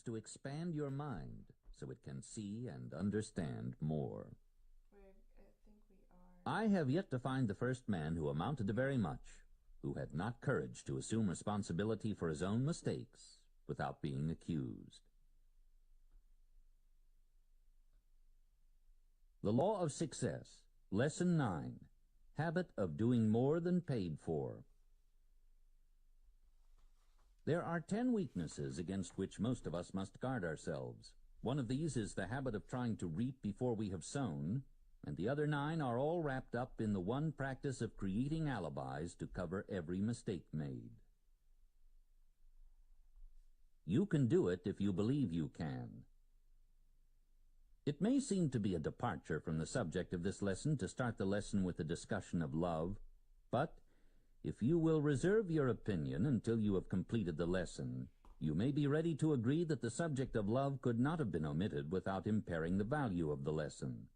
to expand your mind so it can see and understand more. I have yet to find the first man who amounted to very much, who had not courage to assume responsibility for his own mistakes without being accused. The Law of Success, Lesson 9, Habit of Doing More Than Paid For. There are 10 weaknesses against which most of us must guard ourselves. One of these is the habit of trying to reap before we have sown, and the other 9 are all wrapped up in the one practice of creating alibis to cover every mistake made. You can do it if you believe you can. It may seem to be a departure from the subject of this lesson to start the lesson with a discussion of love, but if you will reserve your opinion until you have completed the lesson, you may be ready to agree that the subject of love could not have been omitted without impairing the value of the lesson.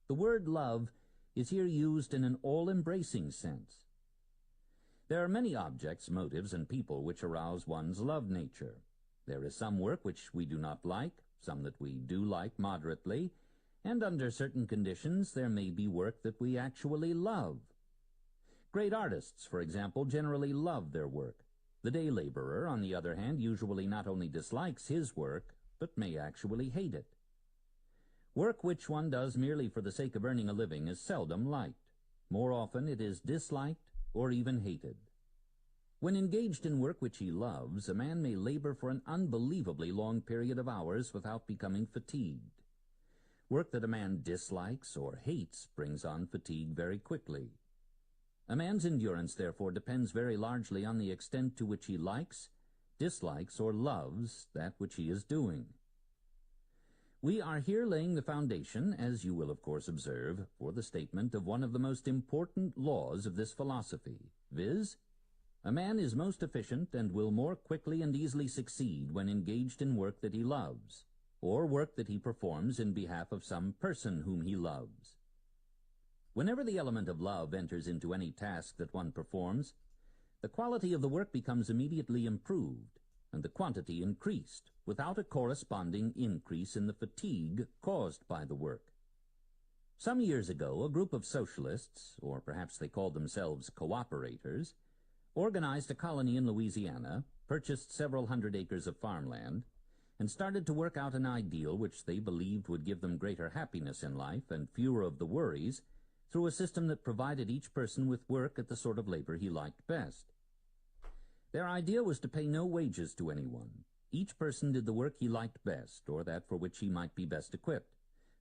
The word love is here used in an all-embracing sense. There are many objects, motives, and people which arouse one's love nature. There is some work which we do not like, some that we do like moderately, and under certain conditions there may be work that we actually love. Great artists, for example, generally love their work. The day laborer, on the other hand, usually not only dislikes his work, but may actually hate it. Work which one does merely for the sake of earning a living is seldom liked. More often it is disliked or even hated. When engaged in work which he loves, a man may labor for an unbelievably long period of hours without becoming fatigued. Work that a man dislikes or hates brings on fatigue very quickly. A man's endurance, therefore, depends very largely on the extent to which he likes, dislikes, or loves that which he is doing. We are here laying the foundation, as you will of course observe, for the statement of one of the most important laws of this philosophy, viz., a man is most efficient and will more quickly and easily succeed when engaged in work that he loves, or work that he performs in behalf of some person whom he loves. Whenever the element of love enters into any task that one performs, the quality of the work becomes immediately improved, and the quantity increased, without a corresponding increase in the fatigue caused by the work. Some years ago, a group of socialists, or perhaps they called themselves cooperators, organized a colony in Louisiana, purchased several hundred acres of farmland, and started to work out an ideal which they believed would give them greater happiness in life and fewer of the worries, through a system that provided each person with work at the sort of labor he liked best. Their idea was to pay no wages to anyone. Each person did the work he liked best, or that for which he might be best equipped,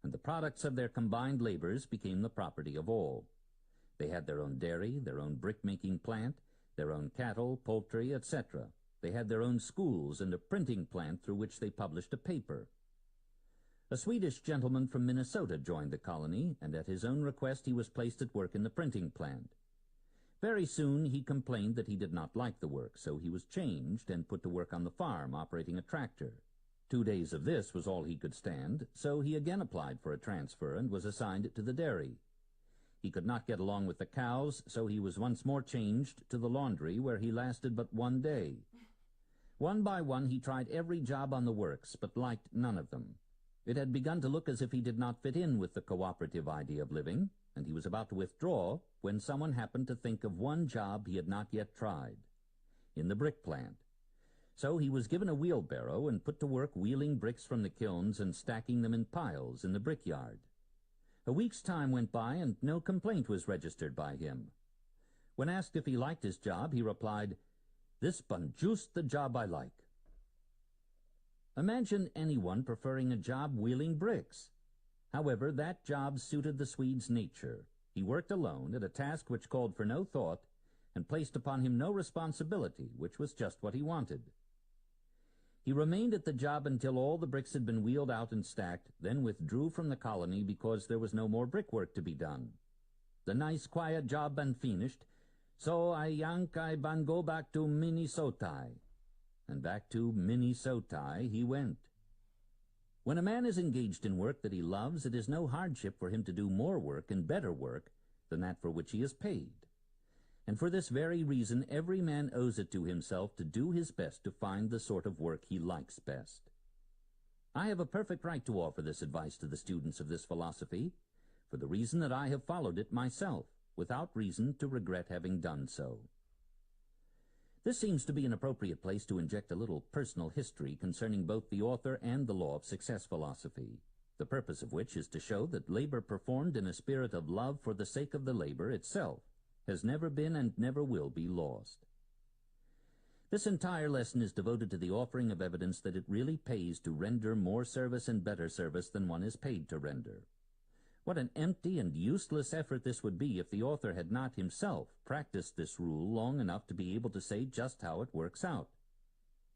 and the products of their combined labors became the property of all. They had their own dairy, their own brick-making plant, their own cattle, poultry, etc. They had their own schools and a printing plant through which they published a paper. A Swedish gentleman from Minnesota joined the colony, and at his own request he was placed at work in the printing plant. Very soon he complained that he did not like the work, so he was changed and put to work on the farm, operating a tractor. 2 days of this was all he could stand, so he again applied for a transfer and was assigned to the dairy. He could not get along with the cows, so he was once more changed to the laundry, where he lasted but 1 day. One by one he tried every job on the works, but liked none of them. It had begun to look as if he did not fit in with the cooperative idea of living, and he was about to withdraw when someone happened to think of one job he had not yet tried, in the brick plant. So he was given a wheelbarrow and put to work wheeling bricks from the kilns and stacking them in piles in the brickyard. A week's time went by and no complaint was registered by him. When asked if he liked his job, he replied, "This bun just the job I like." Imagine anyone preferring a job wheeling bricks. However, that job suited the Swede's nature. He worked alone at a task which called for no thought and placed upon him no responsibility, which was just what he wanted. He remained at the job until all the bricks had been wheeled out and stacked, then withdrew from the colony because there was no more brickwork to be done. The nice quiet job been finished, so I ban go back to Minnesota. And back to Minnesota he went. When a man is engaged in work that he loves, it is no hardship for him to do more work and better work than that for which he is paid. And for this very reason every man owes it to himself to do his best to find the sort of work he likes best. I have a perfect right to offer this advice to the students of this philosophy, for the reason that I have followed it myself, without reason to regret having done so. This seems to be an appropriate place to inject a little personal history concerning both the author and the law of success philosophy, the purpose of which is to show that labor performed in a spirit of love for the sake of the labor itself has never been and never will be lost. This entire lesson is devoted to the offering of evidence that it really pays to render more service and better service than one is paid to render. What an empty and useless effort this would be if the author had not himself practiced this rule long enough to be able to say just how it works out.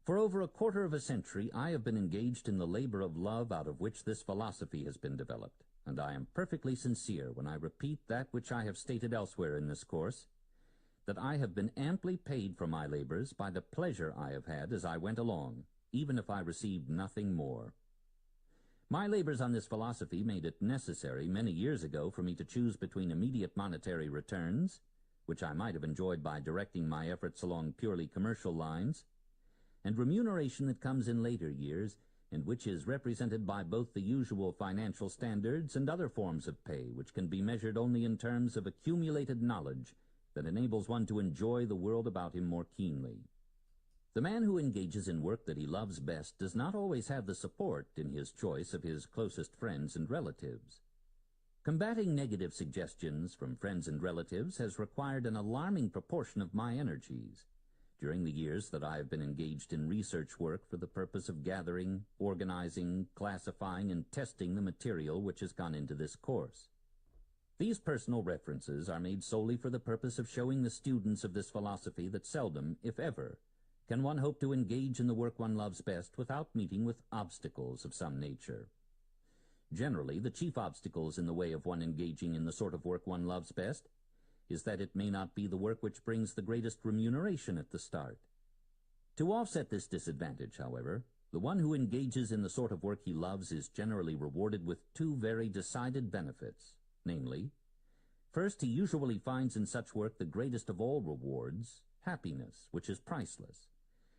For over a quarter of a century I have been engaged in the labor of love out of which this philosophy has been developed, and I am perfectly sincere when I repeat that which I have stated elsewhere in this course, that I have been amply paid for my labors by the pleasure I have had as I went along, even if I received nothing more. My labors on this philosophy made it necessary many years ago for me to choose between immediate monetary returns, which I might have enjoyed by directing my efforts along purely commercial lines, and remuneration that comes in later years, and which is represented by both the usual financial standards and other forms of pay, which can be measured only in terms of accumulated knowledge that enables one to enjoy the world about him more keenly. The man who engages in work that he loves best does not always have the support in his choice of his closest friends and relatives. Combating negative suggestions from friends and relatives has required an alarming proportion of my energies during the years that I have been engaged in research work for the purpose of gathering, organizing, classifying, and testing the material which has gone into this course. These personal references are made solely for the purpose of showing the students of this philosophy that seldom, if ever, can one hope to engage in the work one loves best without meeting with obstacles of some nature. Generally, the chief obstacles in the way of one engaging in the sort of work one loves best is that it may not be the work which brings the greatest remuneration at the start. To offset this disadvantage, however, the one who engages in the sort of work he loves is generally rewarded with two very decided benefits. Namely, first, he usually finds in such work the greatest of all rewards, happiness, which is priceless.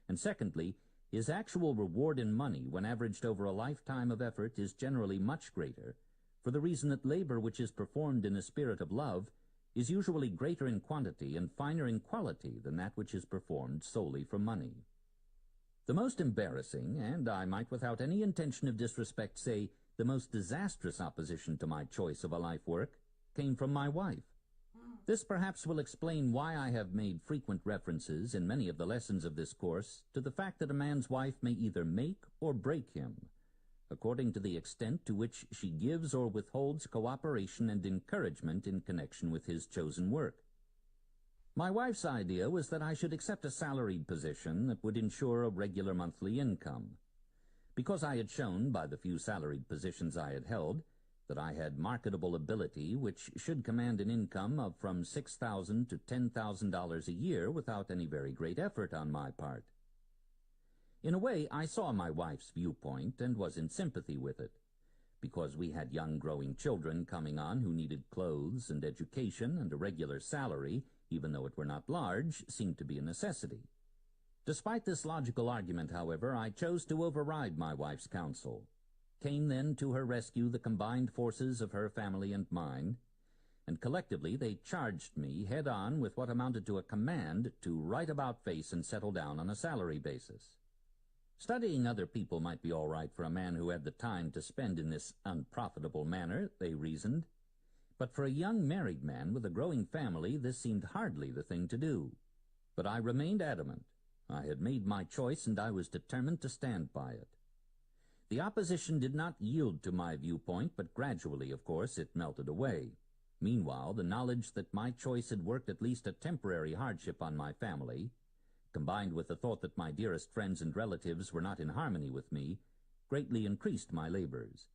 And secondly, his actual reward in money, when averaged over a lifetime of effort, is generally much greater, for the reason that labor which is performed in a spirit of love is usually greater in quantity and finer in quality than that which is performed solely for money. The most embarrassing, and I might without any intention of disrespect say, the most disastrous opposition to my choice of a life work came from my wife. This perhaps will explain why I have made frequent references in many of the lessons of this course to the fact that a man's wife may either make or break him, according to the extent to which she gives or withholds cooperation and encouragement in connection with his chosen work. My wife's idea was that I should accept a salaried position that would ensure a regular monthly income. Because I had shown, by the few salaried positions I had held, that I had marketable ability which should command an income of from $6,000 to $10,000 a year without any very great effort on my part. In a way, I saw my wife's viewpoint and was in sympathy with it, because we had young growing children coming on who needed clothes and education, and a regular salary, even though it were not large, seemed to be a necessity. Despite this logical argument, however, I chose to override my wife's counsel. Came then to her rescue the combined forces of her family and mine, and collectively they charged me head-on with what amounted to a command to right about face and settle down on a salary basis. Studying other people might be all right for a man who had the time to spend in this unprofitable manner, they reasoned, but for a young married man with a growing family this seemed hardly the thing to do. But I remained adamant. I had made my choice, and I was determined to stand by it. The opposition did not yield to my viewpoint, but gradually, of course, it melted away. Meanwhile, the knowledge that my choice had worked at least a temporary hardship on my family, combined with the thought that my dearest friends and relatives were not in harmony with me, greatly increased my labors.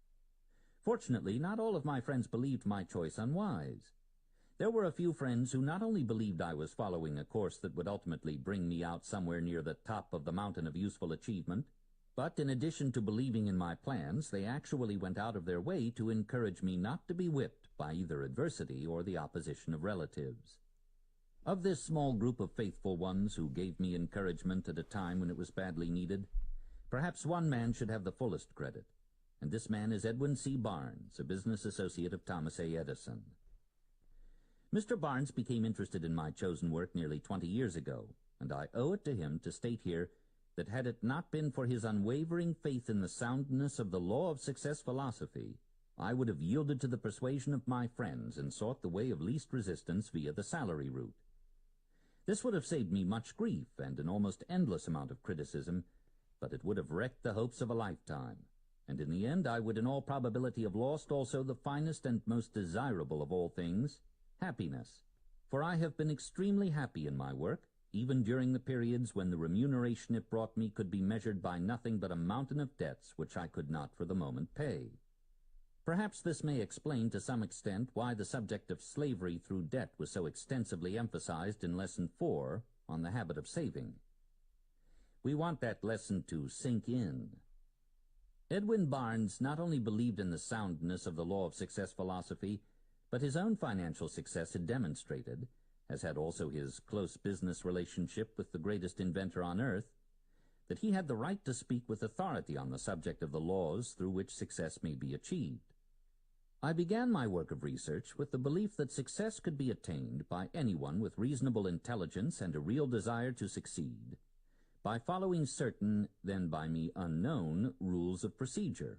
Fortunately, not all of my friends believed my choice unwise. There were a few friends who not only believed I was following a course that would ultimately bring me out somewhere near the top of the mountain of useful achievement, but in addition to believing in my plans, they actually went out of their way to encourage me not to be whipped by either adversity or the opposition of relatives. Of this small group of faithful ones who gave me encouragement at a time when it was badly needed, perhaps one man should have the fullest credit. and this man is Edwin C. Barnes, a business associate of Thomas A. Edison. Mr. Barnes became interested in my chosen work nearly 20 years ago, and I owe it to him to state here that had it not been for his unwavering faith in the soundness of the law of success philosophy, I would have yielded to the persuasion of my friends and sought the way of least resistance via the salary route. This would have saved me much grief and an almost endless amount of criticism, but it would have wrecked the hopes of a lifetime, and in the end I would in all probability have lost also the finest and most desirable of all things, happiness, for I have been extremely happy in my work, even during the periods when the remuneration it brought me could be measured by nothing but a mountain of debts which I could not for the moment pay. Perhaps this may explain to some extent why the subject of slavery through debt was so extensively emphasized in Lesson 4 on the habit of saving. We want that lesson to sink in. Edwin Barnes not only believed in the soundness of the law of success philosophy, but his own financial success had demonstrated, as had also his close business relationship with the greatest inventor on earth, that he had the right to speak with authority on the subject of the laws through which success may be achieved. I began my work of research with the belief that success could be attained by anyone with reasonable intelligence and a real desire to succeed, by following certain, then by me unknown, rules of procedure.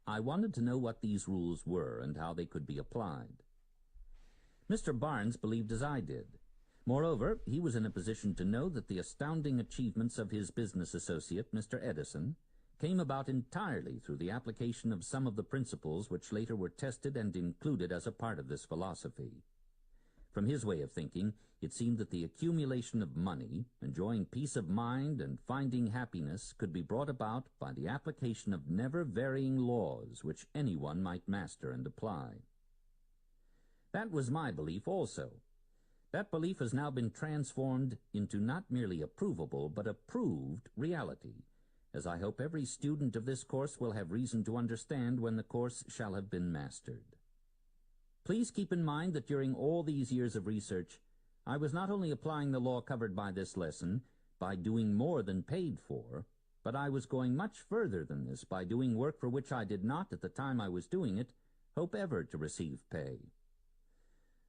I wanted to know what these rules were and how they could be applied. Mr. Barnes believed as I did. Moreover, he was in a position to know that the astounding achievements of his business associate, Mr. Edison, came about entirely through the application of some of the principles which later were tested and included as a part of this philosophy. From his way of thinking, it seemed that the accumulation of money, enjoying peace of mind, and finding happiness could be brought about by the application of never-varying laws which anyone might master and apply. That was my belief also. That belief has now been transformed into not merely a provable but a proved reality, as I hope every student of this course will have reason to understand when the course shall have been mastered. Please keep in mind that during all these years of research, I was not only applying the law covered by this lesson by doing more than paid for, but I was going much further than this by doing work for which I did not, at the time I was doing it, hope ever to receive pay.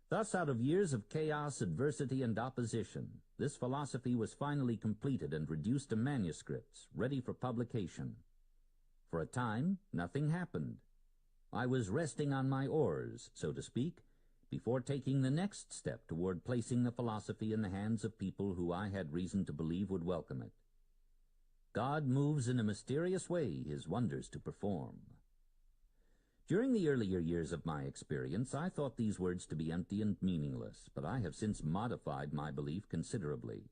Thus, out of years of chaos, adversity, and opposition, this philosophy was finally completed and reduced to manuscripts, ready for publication. For a time, nothing happened. I was resting on my oars, so to speak, before taking the next step toward placing the philosophy in the hands of people who I had reason to believe would welcome it. God moves in a mysterious way his wonders to perform. During the earlier years of my experience, I thought these words to be empty and meaningless, but I have since modified my belief considerably.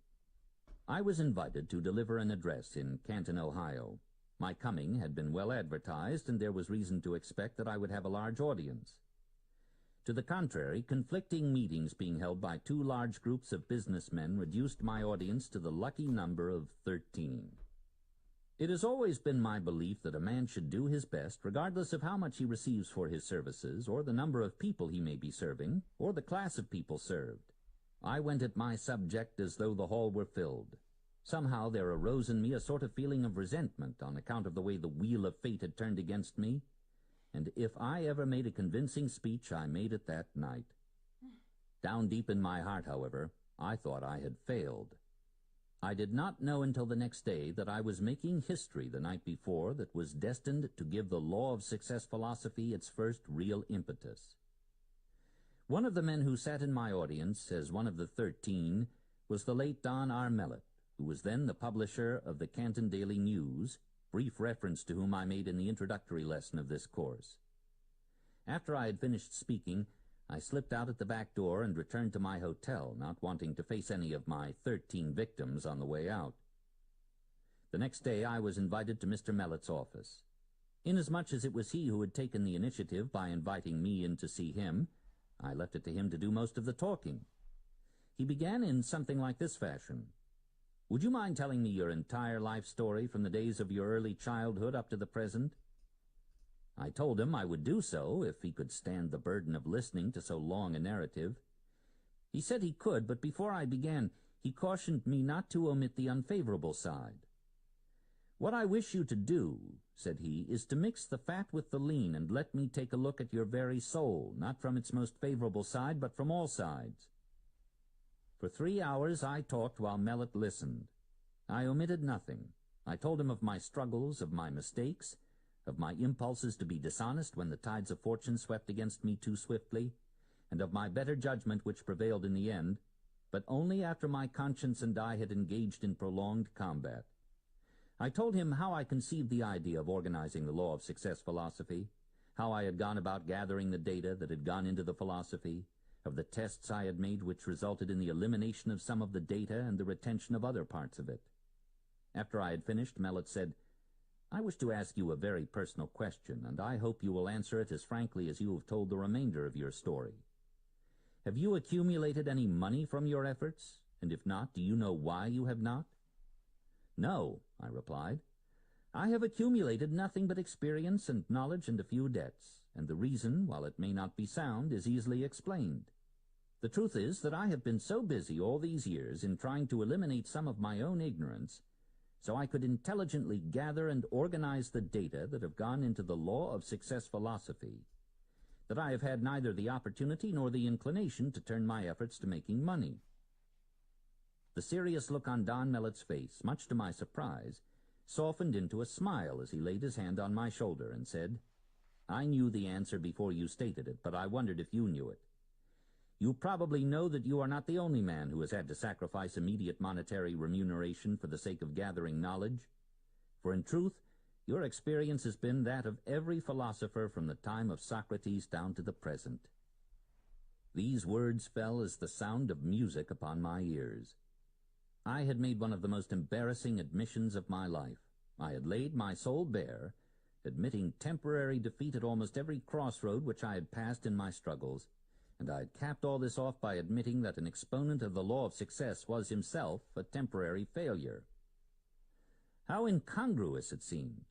I was invited to deliver an address in Canton, Ohio. My coming had been well advertised, and there was reason to expect that I would have a large audience. To the contrary, conflicting meetings being held by two large groups of businessmen reduced my audience to the lucky number of 13. It has always been my belief that a man should do his best, regardless of how much he receives for his services, or the number of people he may be serving, or the class of people served. I went at my subject as though the hall were filled. Somehow there arose in me a sort of feeling of resentment on account of the way the wheel of fate had turned against me, and if I ever made a convincing speech, I made it that night. Down deep in my heart, however, I thought I had failed. I did not know until the next day that I was making history the night before that was destined to give the law of success philosophy its first real impetus. One of the men who sat in my audience as one of the 13 was the late Don R. Mellett, who was then the publisher of the Canton Daily News, brief reference to whom I made in the introductory lesson of this course. After I had finished speaking, I slipped out at the back door and returned to my hotel, not wanting to face any of my 13 victims on the way out. The next day I was invited to Mr. Mellett's office. Inasmuch as it was he who had taken the initiative by inviting me in to see him, I left it to him to do most of the talking. He began in something like this fashion. "Would you mind telling me your entire life story from the days of your early childhood up to the present?" I told him I would do so if he could stand the burden of listening to so long a narrative. He said he could, but before I began, he cautioned me not to omit the unfavorable side. "What I wish you to do," said he, is to mix the fat with the lean and let me take a look at your very soul, not from its most favorable side, but from all sides. For 3 hours I talked while Mellott listened. I omitted nothing. I told him of my struggles, of my mistakes, of my impulses to be dishonest when the tides of fortune swept against me too swiftly, and of my better judgment which prevailed in the end, but only after my conscience and I had engaged in prolonged combat. I told him how I conceived the idea of organizing the law of success philosophy, how I had gone about gathering the data that had gone into the philosophy, of the tests I had made which resulted in the elimination of some of the data and the retention of other parts of it. After I had finished, Mellott said, "I wish to ask you a very personal question, and I hope you will answer it as frankly as you have told the remainder of your story. Have you accumulated any money from your efforts? And if not, do you know why you have not?" "No," I replied. "I have accumulated nothing but experience and knowledge and a few debts, and the reason, while it may not be sound, is easily explained. The truth is that I have been so busy all these years in trying to eliminate some of my own ignorance, so I could intelligently gather and organize the data that have gone into the law of success philosophy, that I have had neither the opportunity nor the inclination to turn my efforts to making money." The serious look on Don Mellett's face, much to my surprise, softened into a smile as he laid his hand on my shoulder and said, "I knew the answer before you stated it, but I wondered if you knew it. You probably know that you are not the only man who has had to sacrifice immediate monetary remuneration for the sake of gathering knowledge, for in truth, your experience has been that of every philosopher from the time of Socrates down to the present." These words fell as the sound of music upon my ears. I had made one of the most embarrassing admissions of my life. I had laid my soul bare, admitting temporary defeat at almost every crossroad which I had passed in my struggles, and I had capped all this off by admitting that an exponent of the law of success was himself a temporary failure. How incongruous it seemed!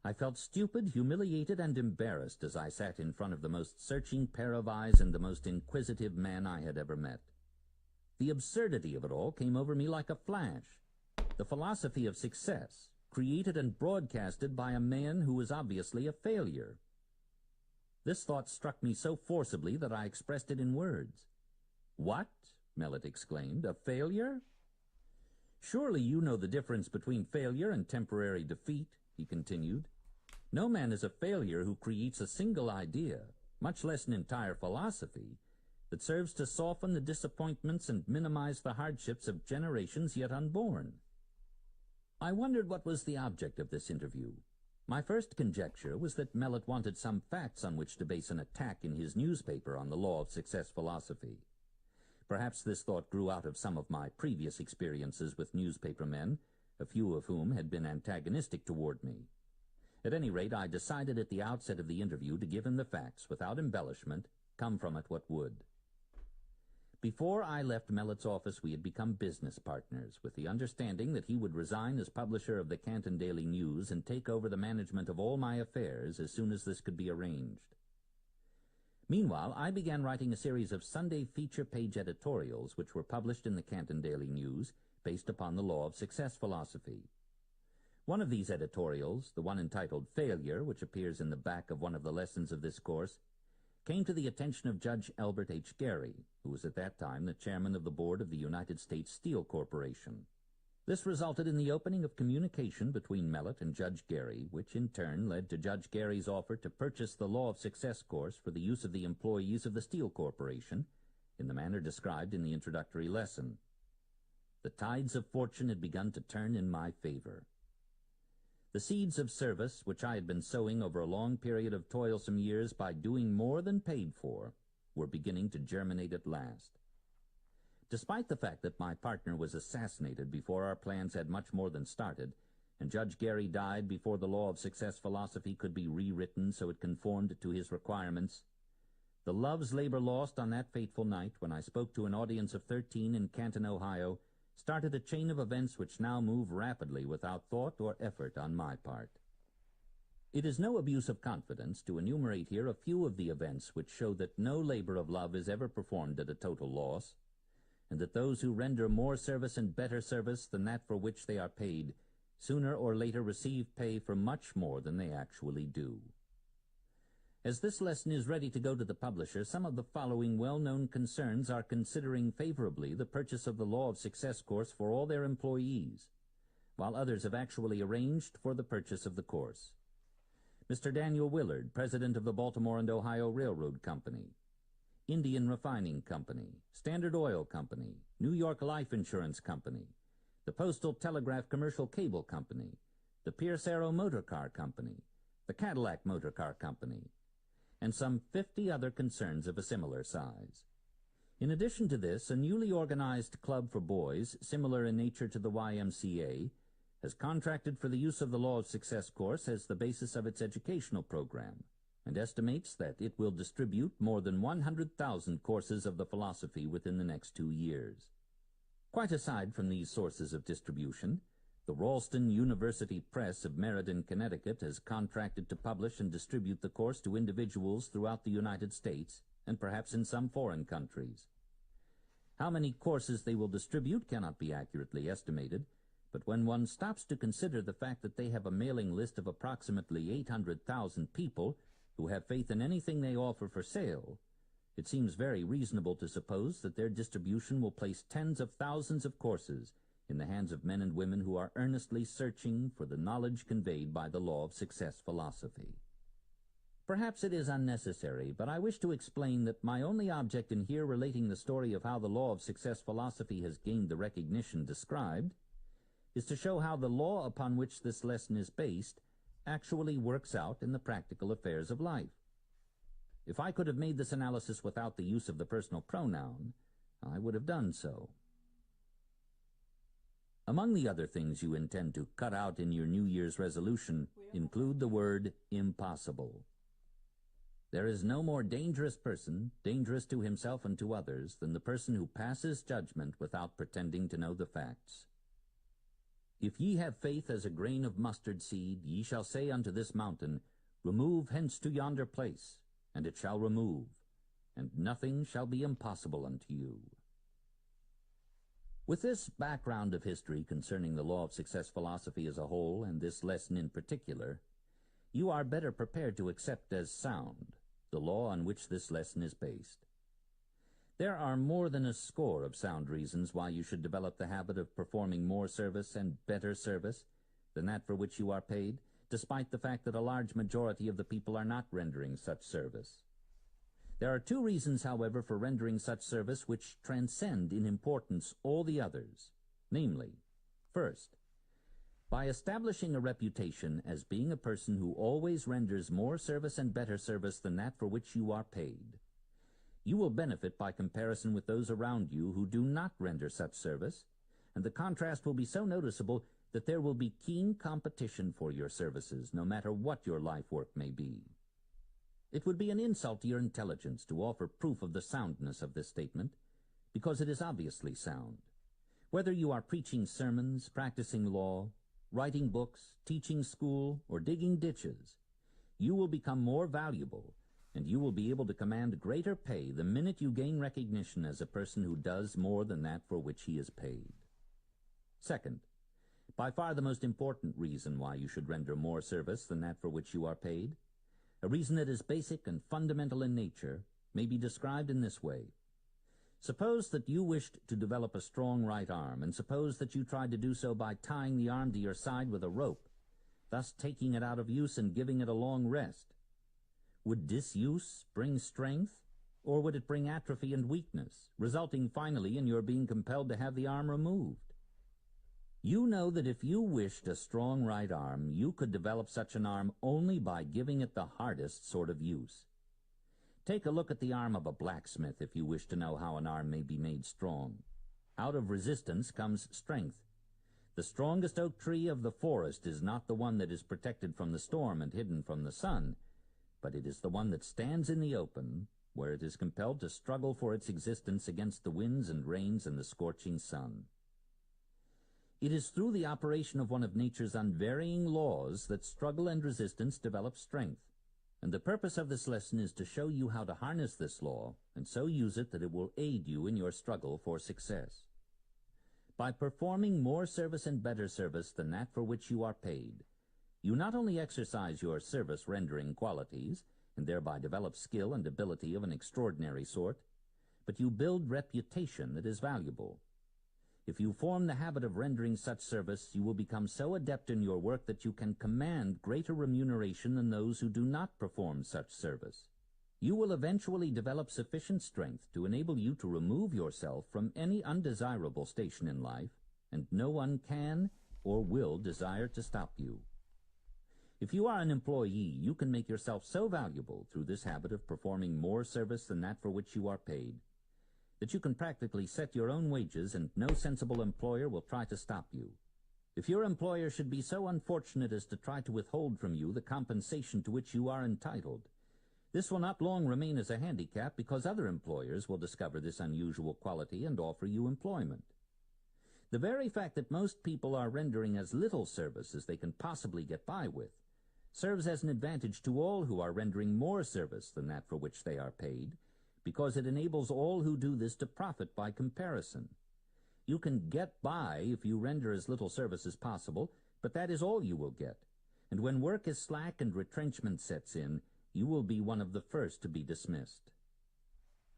I felt stupid, humiliated, and embarrassed as I sat in front of the most searching pair of eyes and the most inquisitive man I had ever met. The absurdity of it all came over me like a flash. The philosophy of success, created and broadcasted by a man who was obviously a failure. This thought struck me so forcibly that I expressed it in words. "What?" Mellott exclaimed. "A failure?" "Surely you know the difference between failure and temporary defeat," he continued. "No man is a failure who creates a single idea, much less an entire philosophy, that serves to soften the disappointments and minimize the hardships of generations yet unborn." I wondered what was the object of this interview. My first conjecture was that Mellott wanted some facts on which to base an attack in his newspaper on the law of success philosophy. Perhaps this thought grew out of some of my previous experiences with newspaper men, a few of whom had been antagonistic toward me. At any rate, I decided at the outset of the interview to give him the facts without embellishment, come from it what would. Before I left Mellett's office, we had become business partners, with the understanding that he would resign as publisher of the Canton Daily News and take over the management of all my affairs as soon as this could be arranged. Meanwhile, I began writing a series of Sunday feature-page editorials which were published in the Canton Daily News, based upon the law of success philosophy. One of these editorials, the one entitled Failure, which appears in the back of one of the lessons of this course, came to the attention of Judge Albert H. Gary, who was at that time the chairman of the board of the United States Steel Corporation. This resulted in the opening of communication between Mellott and Judge Gary, which in turn led to Judge Gary's offer to purchase the Law of Success course for the use of the employees of the Steel Corporation, in the manner described in the introductory lesson. The tides of fortune had begun to turn in my favor. The seeds of service, which I had been sowing over a long period of toilsome years by doing more than paid for, were beginning to germinate at last. Despite the fact that my partner was assassinated before our plans had much more than started, and Judge Gary died before the law of success philosophy could be rewritten so it conformed to his requirements, the love's labor lost on that fateful night, when I spoke to an audience of 13 in Canton, Ohio, started a chain of events which now move rapidly without thought or effort on my part. It is no abuse of confidence to enumerate here a few of the events which show that no labor of love is ever performed at a total loss, and that those who render more service and better service than that for which they are paid sooner or later receive pay for much more than they actually do. As this lesson is ready to go to the publisher, some of the following well-known concerns are considering favorably the purchase of the Law of Success course for all their employees, while others have actually arranged for the purchase of the course. Mr. Daniel Willard, president of the Baltimore and Ohio Railroad Company, Indian Refining Company, Standard Oil Company, New York Life Insurance Company, the Postal Telegraph Commercial Cable Company, the Pierce Arrow Motor Car Company, the Cadillac Motor Car Company, and some 50 other concerns of a similar size. In addition to this, a newly organized club for boys, similar in nature to the YMCA, has contracted for the use of the Law of Success course as the basis of its educational program, and estimates that it will distribute more than 100,000 courses of the philosophy within the next 2 years. Quite aside from these sources of distribution, the Ralston University Press of Meriden, Connecticut has contracted to publish and distribute the course to individuals throughout the United States and perhaps in some foreign countries. How many courses they will distribute cannot be accurately estimated, but when one stops to consider the fact that they have a mailing list of approximately 800,000 people who have faith in anything they offer for sale, it seems very reasonable to suppose that their distribution will place tens of thousands of courses in the hands of men and women who are earnestly searching for the knowledge conveyed by the Law of Success philosophy. Perhaps it is unnecessary, but I wish to explain that my only object in here relating the story of how the Law of Success philosophy has gained the recognition described is to show how the law upon which this lesson is based actually works out in the practical affairs of life. If I could have made this analysis without the use of the personal pronoun, I would have done so. Among the other things you intend to cut out in your New Year's resolution include the word impossible. There is no more dangerous person, dangerous to himself and to others, than the person who passes judgment without pretending to know the facts. If ye have faith as a grain of mustard seed, ye shall say unto this mountain, Remove hence to yonder place, and it shall remove, and nothing shall be impossible unto you. With this background of history concerning the Law of Success philosophy as a whole, and this lesson in particular, you are better prepared to accept as sound the law on which this lesson is based. There are more than a score of sound reasons why you should develop the habit of performing more service and better service than that for which you are paid, despite the fact that a large majority of the people are not rendering such service. There are 2 reasons, however, for rendering such service which transcend in importance all the others, namely, first, by establishing a reputation as being a person who always renders more service and better service than that for which you are paid, you will benefit by comparison with those around you who do not render such service, and the contrast will be so noticeable that there will be keen competition for your services, no matter what your life work may be. It would be an insult to your intelligence to offer proof of the soundness of this statement, because it is obviously sound. Whether you are preaching sermons, practicing law, writing books, teaching school, or digging ditches, you will become more valuable, and you will be able to command greater pay the minute you gain recognition as a person who does more than that for which he is paid. Second, by far the most important reason why you should render more service than that for which you are paid, a reason that is basic and fundamental in nature, may be described in this way. Suppose that you wished to develop a strong right arm, and suppose that you tried to do so by tying the arm to your side with a rope, thus taking it out of use and giving it a long rest. Would disuse bring strength, or would it bring atrophy and weakness, resulting finally in your being compelled to have the arm removed? You know that if you wished a strong right arm, you could develop such an arm only by giving it the hardest sort of use. Take a look at the arm of a blacksmith if you wish to know how an arm may be made strong. Out of resistance comes strength. The strongest oak tree of the forest is not the one that is protected from the storm and hidden from the sun, but it is the one that stands in the open, where it is compelled to struggle for its existence against the winds and rains and the scorching sun. It is through the operation of one of nature's unvarying laws that struggle and resistance develop strength, and the purpose of this lesson is to show you how to harness this law and so use it that it will aid you in your struggle for success. By performing more service and better service than that for which you are paid, you not only exercise your service-rendering qualities, and thereby develop skill and ability of an extraordinary sort, but you build reputation that is valuable. If you form the habit of rendering such service, you will become so adept in your work that you can command greater remuneration than those who do not perform such service. You will eventually develop sufficient strength to enable you to remove yourself from any undesirable station in life, and no one can or will desire to stop you. If you are an employee, you can make yourself so valuable through this habit of performing more service than that for which you are paid, that you can practically set your own wages and no sensible employer will try to stop you. If your employer should be so unfortunate as to try to withhold from you the compensation to which you are entitled, this will not long remain as a handicap, because other employers will discover this unusual quality and offer you employment. The very fact that most people are rendering as little service as they can possibly get by with serves as an advantage to all who are rendering more service than that for which they are paid, because it enables all who do this to profit by comparison. You can get by if you render as little service as possible, but that is all you will get. And when work is slack and retrenchment sets in, you will be one of the first to be dismissed.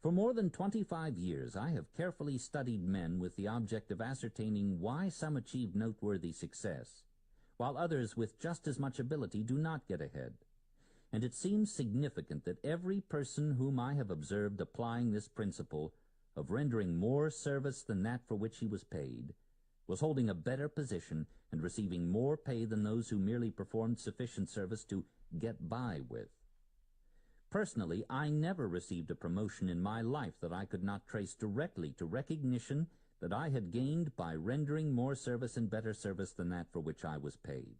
For more than 25 years, I have carefully studied men with the object of ascertaining why some achieve noteworthy success, while others with just as much ability do not get ahead. And it seems significant that every person whom I have observed applying this principle of rendering more service than that for which he was paid was holding a better position and receiving more pay than those who merely performed sufficient service to get by with. Personally, I never received a promotion in my life that I could not trace directly to recognition that I had gained by rendering more service and better service than that for which I was paid.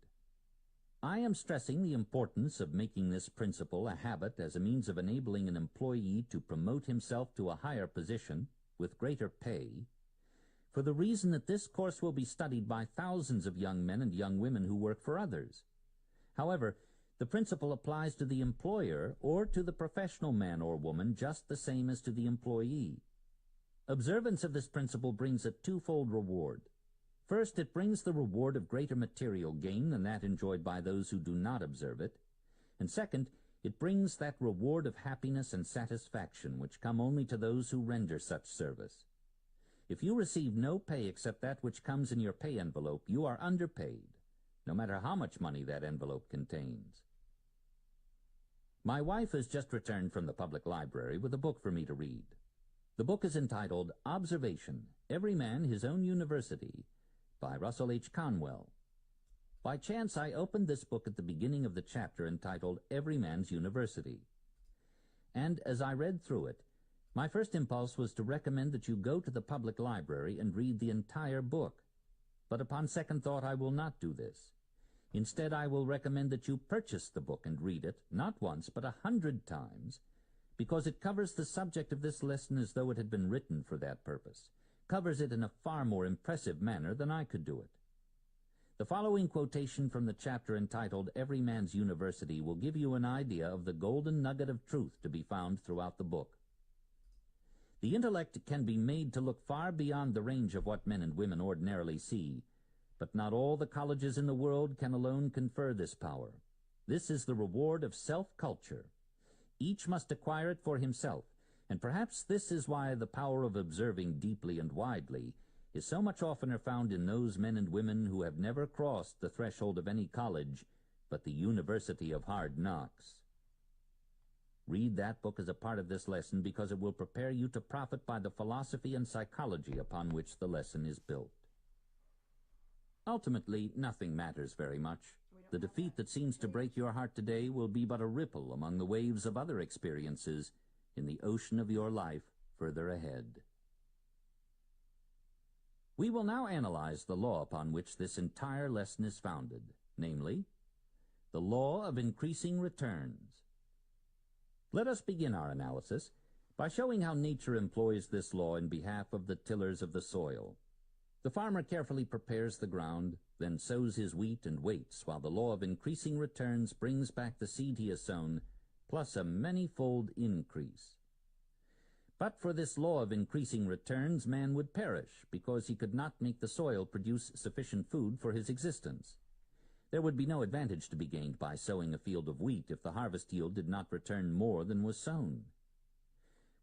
I am stressing the importance of making this principle a habit as a means of enabling an employee to promote himself to a higher position with greater pay, for the reason that this course will be studied by thousands of young men and young women who work for others. However, the principle applies to the employer or to the professional man or woman just the same as to the employee. Observance of this principle brings a twofold reward. First, it brings the reward of greater material gain than that enjoyed by those who do not observe it. And second, it brings that reward of happiness and satisfaction which come only to those who render such service. If you receive no pay except that which comes in your pay envelope, you are underpaid, no matter how much money that envelope contains. My wife has just returned from the public library with a book for me to read. The book is entitled Observation, Every Man His Own University, by Russell H. Conwell. By chance, I opened this book at the beginning of the chapter entitled Every Man's University. And as I read through it, my first impulse was to recommend that you go to the public library and read the entire book. But upon second thought, I will not do this. Instead, I will recommend that you purchase the book and read it, not once, but 100 times, because it covers the subject of this lesson as though it had been written for that purpose, covers it in a far more impressive manner than I could do it. The following quotation from the chapter entitled Every Man's University will give you an idea of the golden nugget of truth to be found throughout the book. The intellect can be made to look far beyond the range of what men and women ordinarily see, but not all the colleges in the world can alone confer this power. This is the reward of self-culture. Each must acquire it for himself, and perhaps this is why the power of observing deeply and widely is so much oftener found in those men and women who have never crossed the threshold of any college but the University of Hard Knocks. Read that book as a part of this lesson, because it will prepare you to profit by the philosophy and psychology upon which the lesson is built. Ultimately, nothing matters very much. The defeat that seems to break your heart today will be but a ripple among the waves of other experiences in the ocean of your life further ahead. We will now analyze the law upon which this entire lesson is founded, namely, the law of increasing returns. Let us begin our analysis by showing how nature employs this law in behalf of the tillers of the soil. The farmer carefully prepares the ground, then sows his wheat and waits while the law of increasing returns brings back the seed he has sown, plus a many-fold increase. But for this law of increasing returns, man would perish, because he could not make the soil produce sufficient food for his existence. There would be no advantage to be gained by sowing a field of wheat if the harvest yield did not return more than was sown.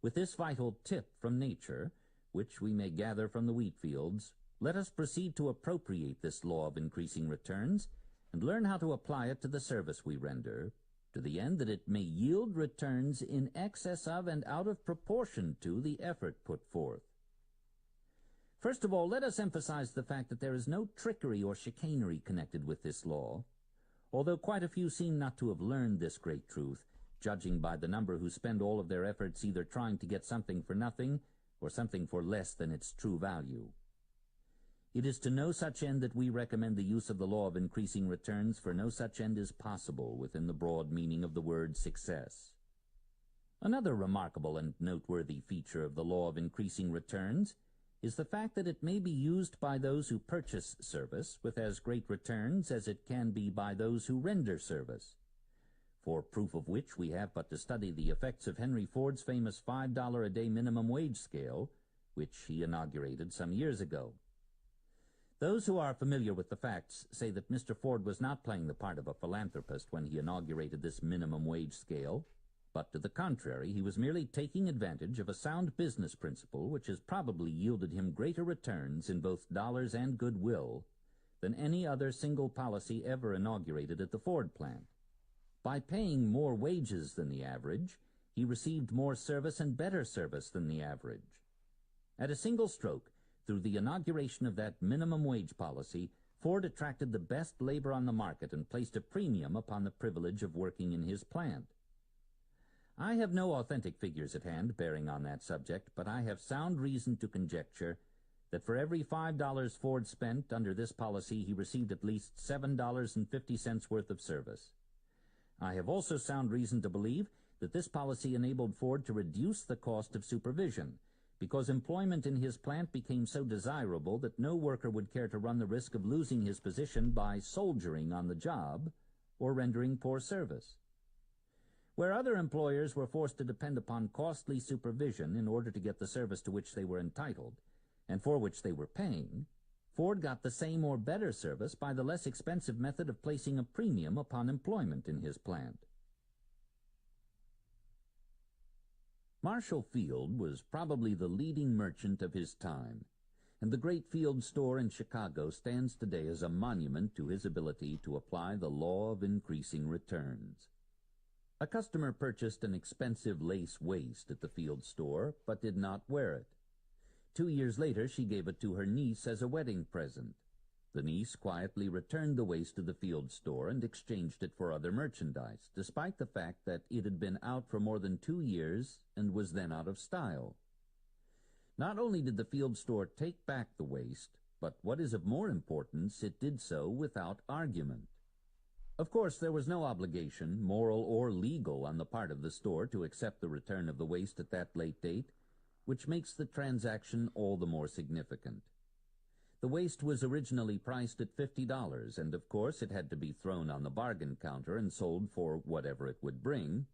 With this vital tip from nature, which we may gather from the wheat fields, let us proceed to appropriate this law of increasing returns and learn how to apply it to the service we render, to the end that it may yield returns in excess of and out of proportion to the effort put forth. First of all, let us emphasize the fact that there is no trickery or chicanery connected with this law, although quite a few seem not to have learned this great truth, judging by the number who spend all of their efforts either trying to get something for nothing or something for less than its true value. It is to no such end that we recommend the use of the law of increasing returns, for no such end is possible within the broad meaning of the word success. Another remarkable and noteworthy feature of the law of increasing returns is the fact that it may be used by those who purchase service with as great returns as it can be by those who render service. For proof of which we have but to study the effects of Henry Ford's famous $5 a day minimum wage scale, which he inaugurated some years ago. Those who are familiar with the facts say that Mr. Ford was not playing the part of a philanthropist when he inaugurated this minimum wage scale, but to the contrary, he was merely taking advantage of a sound business principle which has probably yielded him greater returns in both dollars and goodwill than any other single policy ever inaugurated at the Ford plant. By paying more wages than the average, he received more service and better service than the average. At a single stroke, through the inauguration of that minimum wage policy, Ford attracted the best labor on the market and placed a premium upon the privilege of working in his plant. I have no authentic figures at hand bearing on that subject, but I have sound reason to conjecture that for every $5 Ford spent under this policy, he received at least $7.50 worth of service. I have also sound reason to believe that this policy enabled Ford to reduce the cost of supervision, because employment in his plant became so desirable that no worker would care to run the risk of losing his position by soldiering on the job or rendering poor service. Where other employers were forced to depend upon costly supervision in order to get the service to which they were entitled and for which they were paying, Ford got the same or better service by the less expensive method of placing a premium upon employment in his plant. Marshall Field was probably the leading merchant of his time, and the great Field store in Chicago stands today as a monument to his ability to apply the law of increasing returns. A customer purchased an expensive lace waist at the Field store, but did not wear it. 2 years later, she gave it to her niece as a wedding present. The niece quietly returned the waist to the Field store and exchanged it for other merchandise, despite the fact that it had been out for more than 2 years and was then out of style. Not only did the Field store take back the waist, but what is of more importance, it did so without argument. Of course, there was no obligation, moral or legal, on the part of the store to accept the return of the waist at that late date, which makes the transaction all the more significant. The waist was originally priced at $50, and of course it had to be thrown on the bargain counter and sold for whatever it would bring.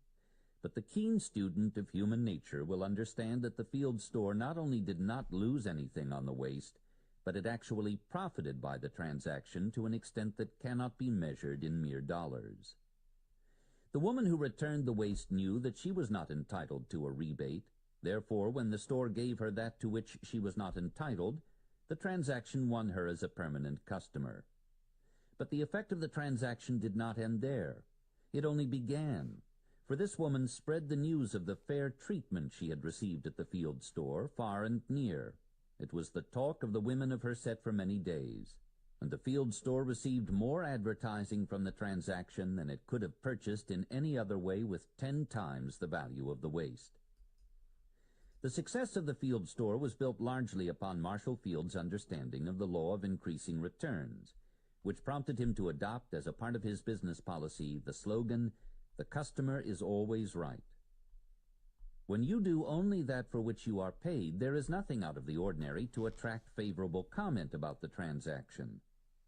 But the keen student of human nature will understand that the Field store not only did not lose anything on the waist, but it actually profited by the transaction to an extent that cannot be measured in mere dollars. The woman who returned the waist knew that she was not entitled to a rebate. Therefore, when the store gave her that to which she was not entitled, the transaction won her as a permanent customer. But the effect of the transaction did not end there. It only began, for this woman spread the news of the fair treatment she had received at the Field store far and near. It was the talk of the women of her set for many days, and the Field store received more advertising from the transaction than it could have purchased in any other way with 10 times the value of the waist. The success of the Field store was built largely upon Marshall Field's understanding of the law of increasing returns, which prompted him to adopt as a part of his business policy the slogan, "The customer is always right." When you do only that for which you are paid, there is nothing out of the ordinary to attract favorable comment about the transaction.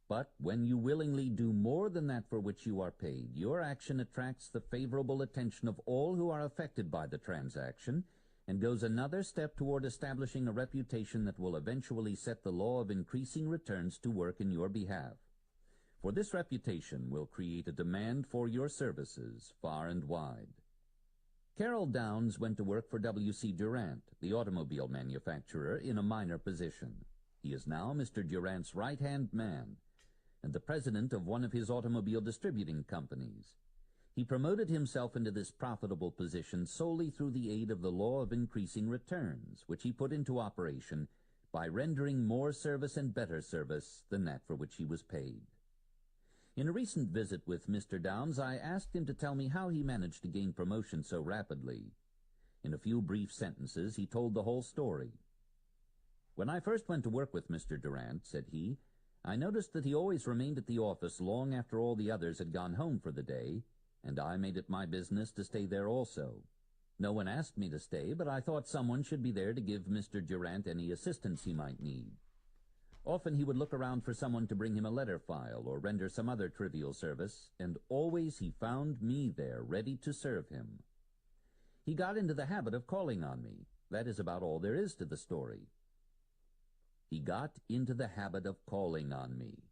But when you willingly do more than that for which you are paid, your action attracts the favorable attention of all who are affected by the transaction, and goes another step toward establishing a reputation that will eventually set the law of increasing returns to work in your behalf. For this reputation will create a demand for your services far and wide. Carol Downs went to work for W.C. Durant, the automobile manufacturer, in a minor position. He is now Mr. Durant's right-hand man and the president of one of his automobile distributing companies. He promoted himself into this profitable position solely through the aid of the law of increasing returns, which he put into operation by rendering more service and better service than that for which he was paid. In a recent visit with Mr. Downs, I asked him to tell me how he managed to gain promotion so rapidly. In a few brief sentences, he told the whole story. "When I first went to work with Mr. Durant," said he, "I noticed that he always remained at the office long after all the others had gone home for the day, and I made it my business to stay there also. No one asked me to stay, but I thought someone should be there to give Mr. Durant any assistance he might need. Often he would look around for someone to bring him a letter file or render some other trivial service, and always he found me there, ready to serve him. He got into the habit of calling on me. That is about all there is to the story." He got into the habit of calling on me.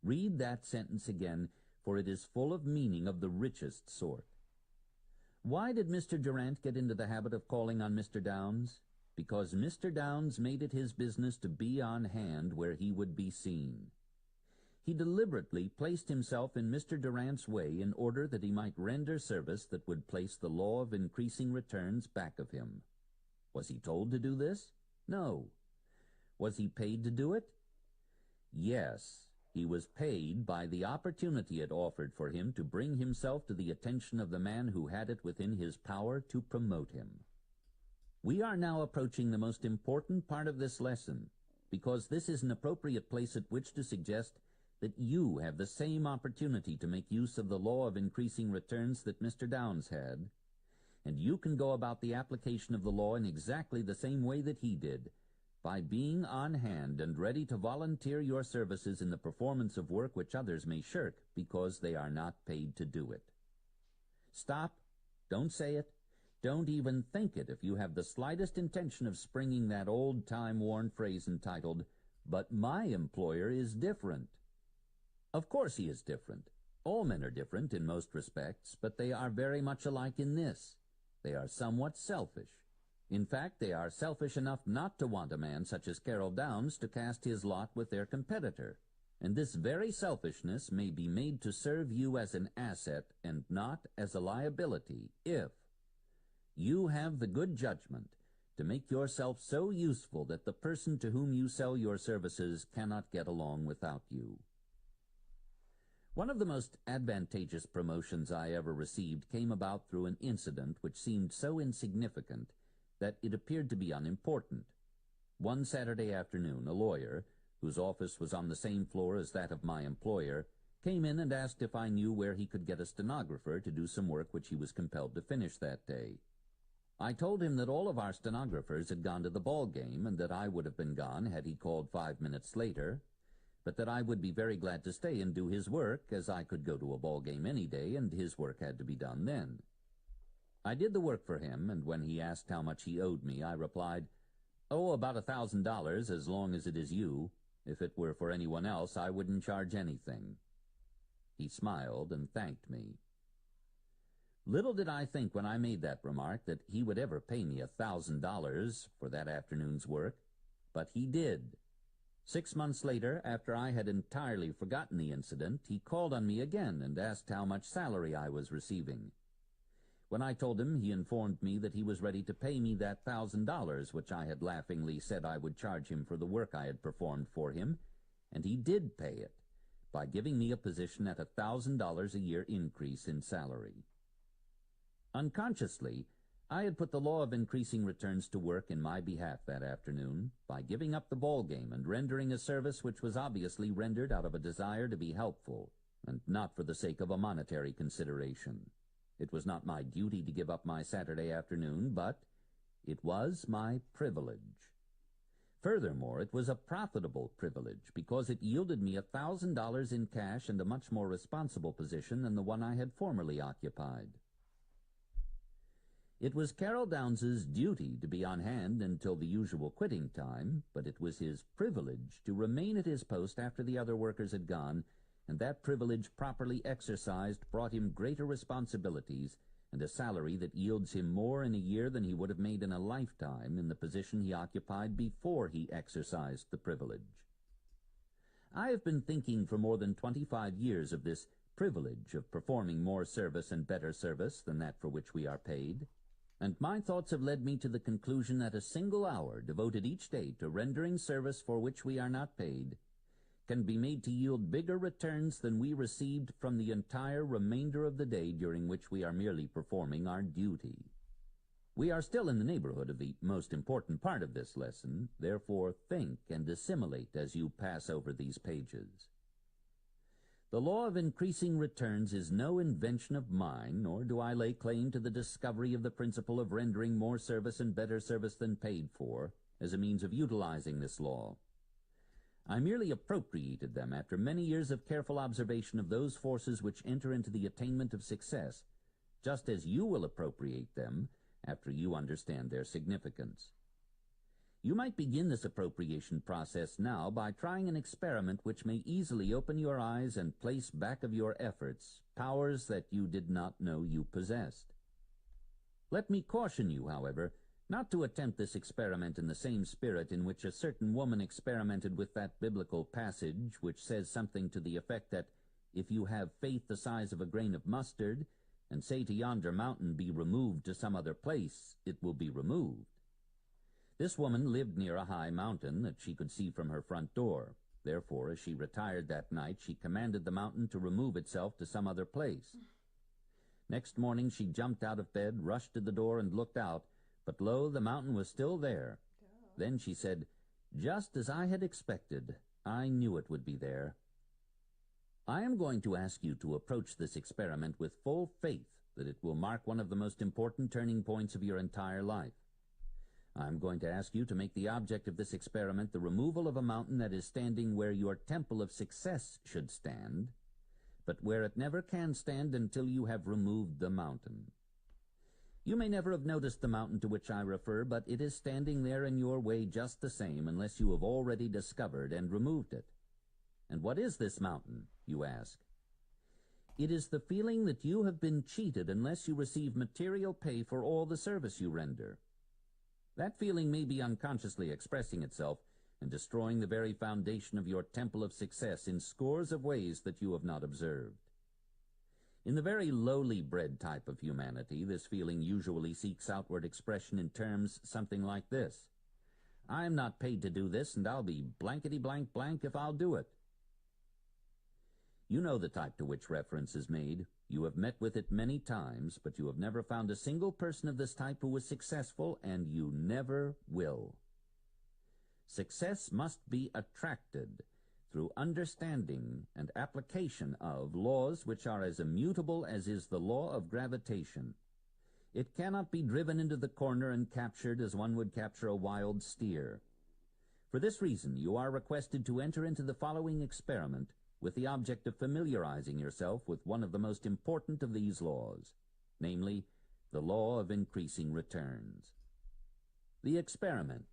Read that sentence again, for it is full of meaning of the richest sort. Why did Mr. Durant get into the habit of calling on Mr. Downs? Because Mr. Downs made it his business to be on hand where he would be seen. He deliberately placed himself in Mr. Durant's way in order that he might render service that would place the law of increasing returns back of him. Was he told to do this? No. Was he paid to do it? Yes. He was paid by the opportunity it offered for him to bring himself to the attention of the man who had it within his power to promote him. We are now approaching the most important part of this lesson, because this is an appropriate place at which to suggest that you have the same opportunity to make use of the law of increasing returns that Mr. Downs had, and you can go about the application of the law in exactly the same way that he did, by being on hand and ready to volunteer your services in the performance of work which others may shirk because they are not paid to do it. Stop. Don't say it. Don't even think it if you have the slightest intention of springing that old time-worn phrase entitled, "But my employer is different." Of course he is different. All men are different in most respects, but they are very much alike in this. They are somewhat selfish. In fact, they are selfish enough not to want a man such as Carol Downs to cast his lot with their competitor. And this very selfishness may be made to serve you as an asset and not as a liability if you have the good judgment to make yourself so useful that the person to whom you sell your services cannot get along without you. One of the most advantageous promotions I ever received came about through an incident which seemed so insignificant that it appeared to be unimportant. One Saturday afternoon, a lawyer, whose office was on the same floor as that of my employer, came in and asked if I knew where he could get a stenographer to do some work which he was compelled to finish that day. I told him that all of our stenographers had gone to the ball game and that I would have been gone had he called 5 minutes later, but that I would be very glad to stay and do his work, as I could go to a ball game any day and his work had to be done then. I did the work for him, and when he asked how much he owed me, I replied, "Oh, about $1,000, as long as it is you. If it were for anyone else, I wouldn't charge anything." He smiled and thanked me. Little did I think when I made that remark that he would ever pay me $1,000 for that afternoon's work, but he did. 6 months later, after I had entirely forgotten the incident, he called on me again and asked how much salary I was receiving. When I told him, he informed me that he was ready to pay me that $1,000 which I had laughingly said I would charge him for the work I had performed for him, and he did pay it by giving me a position at $1,000 a year increase in salary. Unconsciously, I had put the law of increasing returns to work in my behalf that afternoon by giving up the ball game and rendering a service which was obviously rendered out of a desire to be helpful and not for the sake of a monetary consideration. It was not my duty to give up my Saturday afternoon, but it was my privilege. Furthermore, it was a profitable privilege because it yielded me $1,000 in cash and a much more responsible position than the one I had formerly occupied. It was Carol Downes's duty to be on hand until the usual quitting time, but it was his privilege to remain at his post after the other workers had gone, and that privilege properly exercised brought him greater responsibilities and a salary that yields him more in a year than he would have made in a lifetime in the position he occupied before he exercised the privilege. I have been thinking for more than 25 years of this privilege of performing more service and better service than that for which we are paid, and my thoughts have led me to the conclusion that a single hour devoted each day to rendering service for which we are not paid can be made to yield bigger returns than we received from the entire remainder of the day during which we are merely performing our duty. We are still in the neighborhood of the most important part of this lesson, therefore think and assimilate as you pass over these pages. The law of increasing returns is no invention of mine, nor do I lay claim to the discovery of the principle of rendering more service and better service than paid for as a means of utilizing this law. I merely appropriated them after many years of careful observation of those forces which enter into the attainment of success, just as you will appropriate them after you understand their significance. You might begin this appropriation process now by trying an experiment which may easily open your eyes and place back of your efforts powers that you did not know you possessed. Let me caution you, however, not to attempt this experiment in the same spirit in which a certain woman experimented with that biblical passage which says something to the effect that if you have faith the size of a grain of mustard, and say to yonder mountain, be removed to some other place, it will be removed. This woman lived near a high mountain that she could see from her front door. Therefore, as she retired that night, she commanded the mountain to remove itself to some other place. Next morning she jumped out of bed, rushed to the door, and looked out, but lo, the mountain was still there. Then she said, "Just as I had expected, I knew it would be there." I am going to ask you to approach this experiment with full faith that it will mark one of the most important turning points of your entire life. I am going to ask you to make the object of this experiment the removal of a mountain that is standing where your temple of success should stand, but where it never can stand until you have removed the mountain. You may never have noticed the mountain to which I refer, but it is standing there in your way just the same unless you have already discovered and removed it. And what is this mountain, you ask? It is the feeling that you have been cheated unless you receive material pay for all the service you render. That feeling may be unconsciously expressing itself and destroying the very foundation of your temple of success in scores of ways that you have not observed. In the very lowly bred type of humanity, this feeling usually seeks outward expression in terms something like this: I'm not paid to do this, and I'll be blankety blank blank if I'll do it. You know the type to which reference is made. You have met with it many times, but you have never found a single person of this type who was successful, and you never will. Success must be attracted through understanding and application of laws which are as immutable as is the law of gravitation. It cannot be driven into the corner and captured as one would capture a wild steer. For this reason, you are requested to enter into the following experiment with the object of familiarizing yourself with one of the most important of these laws, namely, the law of increasing returns. The experiment.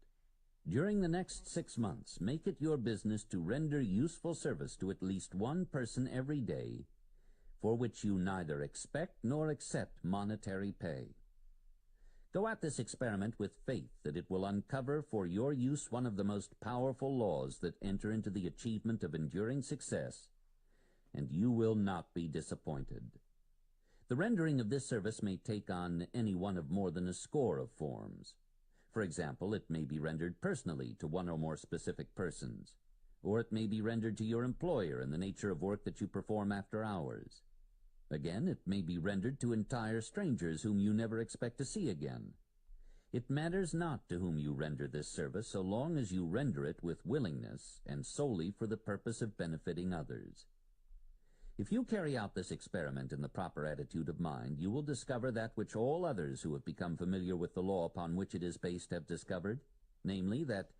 During the next 6 months, make it your business to render useful service to at least one person every day, for which you neither expect nor accept monetary pay. Go at this experiment with faith that it will uncover for your use one of the most powerful laws that enter into the achievement of enduring success, and you will not be disappointed. The rendering of this service may take on any one of more than a score of forms. For example, it may be rendered personally to one or more specific persons, or it may be rendered to your employer in the nature of work that you perform after hours. Again, it may be rendered to entire strangers whom you never expect to see again. It matters not to whom you render this service so long as you render it with willingness and solely for the purpose of benefiting others. If you carry out this experiment in the proper attitude of mind, you will discover that which all others who have become familiar with the law upon which it is based have discovered, namely that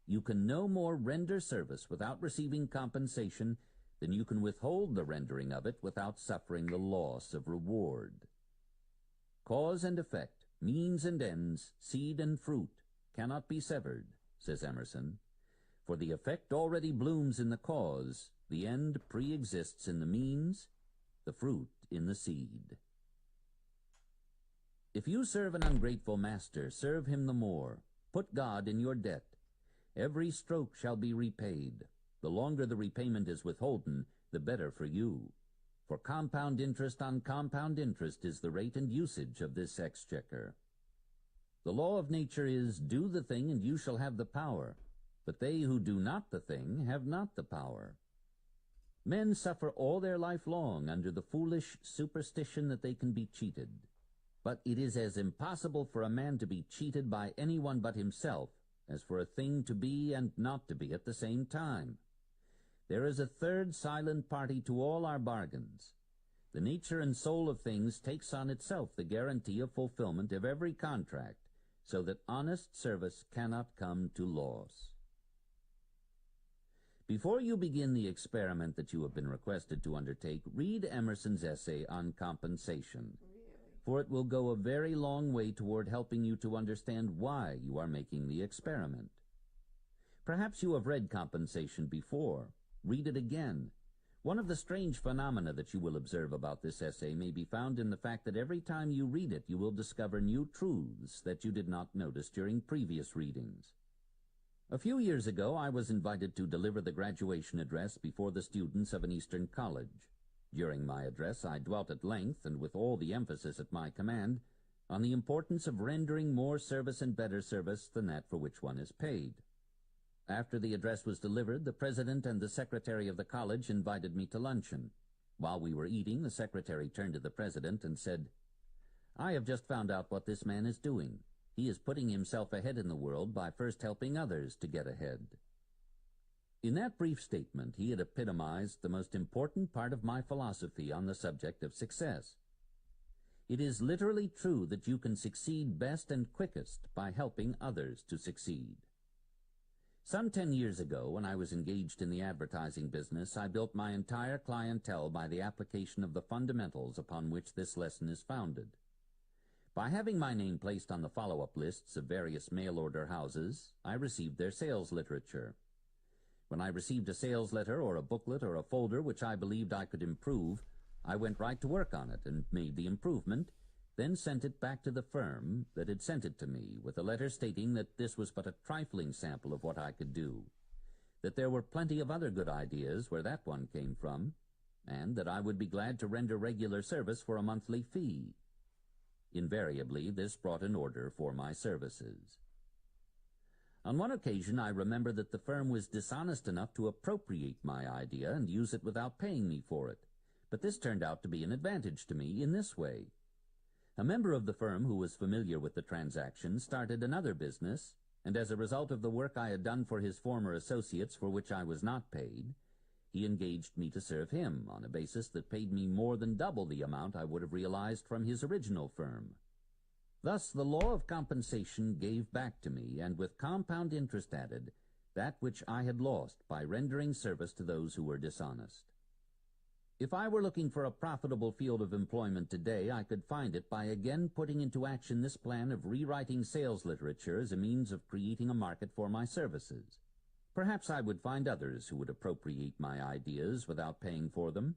you can no more render service without receiving compensation than you can withhold the rendering of it without suffering the loss of reward. Cause and effect Means and ends, seed and fruit, cannot be severed, says Emerson, for the effect already blooms in the cause, the end pre-exists in the means, the fruit in the seed. If you serve an ungrateful master, serve him the more. Put God in your debt. Every stroke shall be repaid. The longer the repayment is withholden, the better for you. For compound interest on compound interest is the rate and usage of this exchequer. The law of nature is, do the thing and you shall have the power, but they who do not the thing have not the power. Men suffer all their life long under the foolish superstition that they can be cheated. But it is as impossible for a man to be cheated by anyone but himself as for a thing to be and not to be at the same time. There is a third silent party to all our bargains. The nature and soul of things takes on itself the guarantee of fulfillment of every contract, so that honest service cannot come to loss. Before you begin the experiment that you have been requested to undertake, read Emerson's essay on compensation, for it will go a very long way toward helping you to understand why you are making the experiment. Perhaps you have read Compensation before. Read it again. One of the strange phenomena that you will observe about this essay may be found in the fact that every time you read it, you will discover new truths that you did not notice during previous readings. A few years ago, I was invited to deliver the graduation address before the students of an Eastern college. During my address, I dwelt at length, and with all the emphasis at my command, on the importance of rendering more service and better service than that for which one is paid. After the address was delivered, the president and the secretary of the college invited me to luncheon. While we were eating, the secretary turned to the president and said, "I have just found out what this man is doing. He is putting himself ahead in the world by first helping others to get ahead." In that brief statement, he had epitomized the most important part of my philosophy on the subject of success. It is literally true that you can succeed best and quickest by helping others to succeed. Some 10 years ago, when I was engaged in the advertising business, I built my entire clientele by the application of the fundamentals upon which this lesson is founded. By having my name placed on the follow-up lists of various mail-order houses, I received their sales literature. When I received a sales letter or a booklet or a folder which I believed I could improve, I went right to work on it and made the improvement, then sent it back to the firm that had sent it to me with a letter stating that this was but a trifling sample of what I could do, that there were plenty of other good ideas where that one came from, and that I would be glad to render regular service for a monthly fee. Invariably, this brought an order for my services. On one occasion, I remember that the firm was dishonest enough to appropriate my idea and use it without paying me for it, but this turned out to be an advantage to me in this way. A member of the firm who was familiar with the transaction started another business, and as a result of the work I had done for his former associates for which I was not paid, he engaged me to serve him on a basis that paid me more than double the amount I would have realized from his original firm. Thus the law of compensation gave back to me, and with compound interest added, that which I had lost by rendering service to those who were dishonest. If I were looking for a profitable field of employment today, I could find it by again putting into action this plan of rewriting sales literature as a means of creating a market for my services. Perhaps I would find others who would appropriate my ideas without paying for them.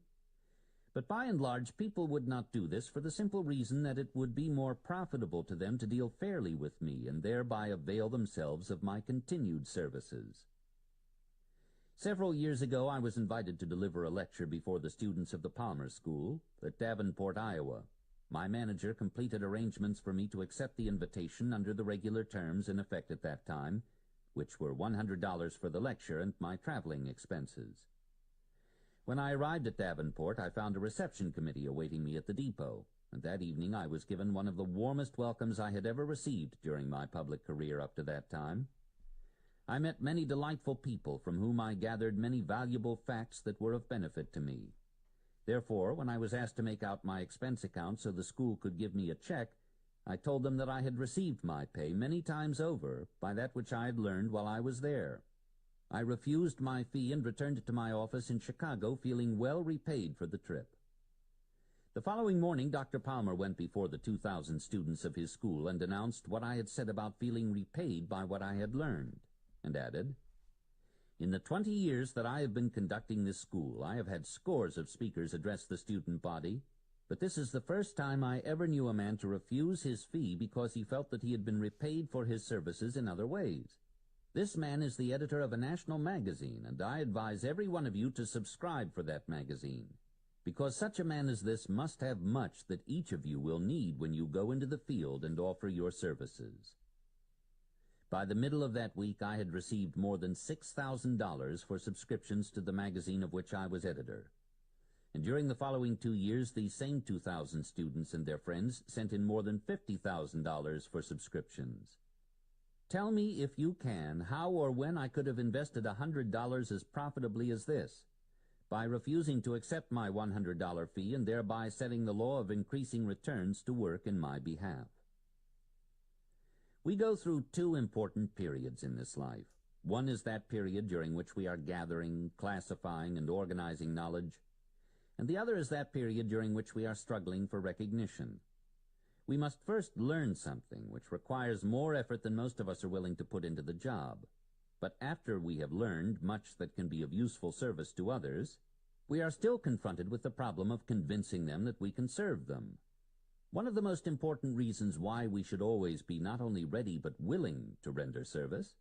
But by and large, people would not do this for the simple reason that it would be more profitable to them to deal fairly with me and thereby avail themselves of my continued services. Several years ago, I was invited to deliver a lecture before the students of the Palmer School at Davenport, Iowa. My manager completed arrangements for me to accept the invitation under the regular terms in effect at that time, which were $100 for the lecture and my traveling expenses. When I arrived at Davenport, I found a reception committee awaiting me at the depot, and that evening I was given one of the warmest welcomes I had ever received during my public career up to that time. I met many delightful people from whom I gathered many valuable facts that were of benefit to me. Therefore, when I was asked to make out my expense account so the school could give me a check, I told them that I had received my pay many times over by that which I had learned while I was there. I refused my fee and returned to my office in Chicago feeling well repaid for the trip. The following morning, Dr. Palmer went before the 2,000 students of his school and announced what I had said about feeling repaid by what I had learned, and added, "In the 20 years that I have been conducting this school, I have had scores of speakers address the student body, but this is the first time I ever knew a man to refuse his fee because he felt that he had been repaid for his services in other ways. This man is the editor of a national magazine, and I advise every one of you to subscribe for that magazine, because such a man as this must have much that each of you will need when you go into the field and offer your services." By the middle of that week, I had received more than $6,000 for subscriptions to the magazine of which I was editor. And during the following 2 years, these same 2,000 students and their friends sent in more than $50,000 for subscriptions. Tell me, if you can, how or when I could have invested $100 as profitably as this, by refusing to accept my $100 fee and thereby setting the law of increasing returns to work in my behalf. We go through two important periods in this life. One is that period during which we are gathering, classifying, and organizing knowledge, and the other is that period during which we are struggling for recognition. We must first learn something, which requires more effort than most of us are willing to put into the job. But after we have learned much that can be of useful service to others, we are still confronted with the problem of convincing them that we can serve them. One of the most important reasons why we should always be not only ready but willing to render service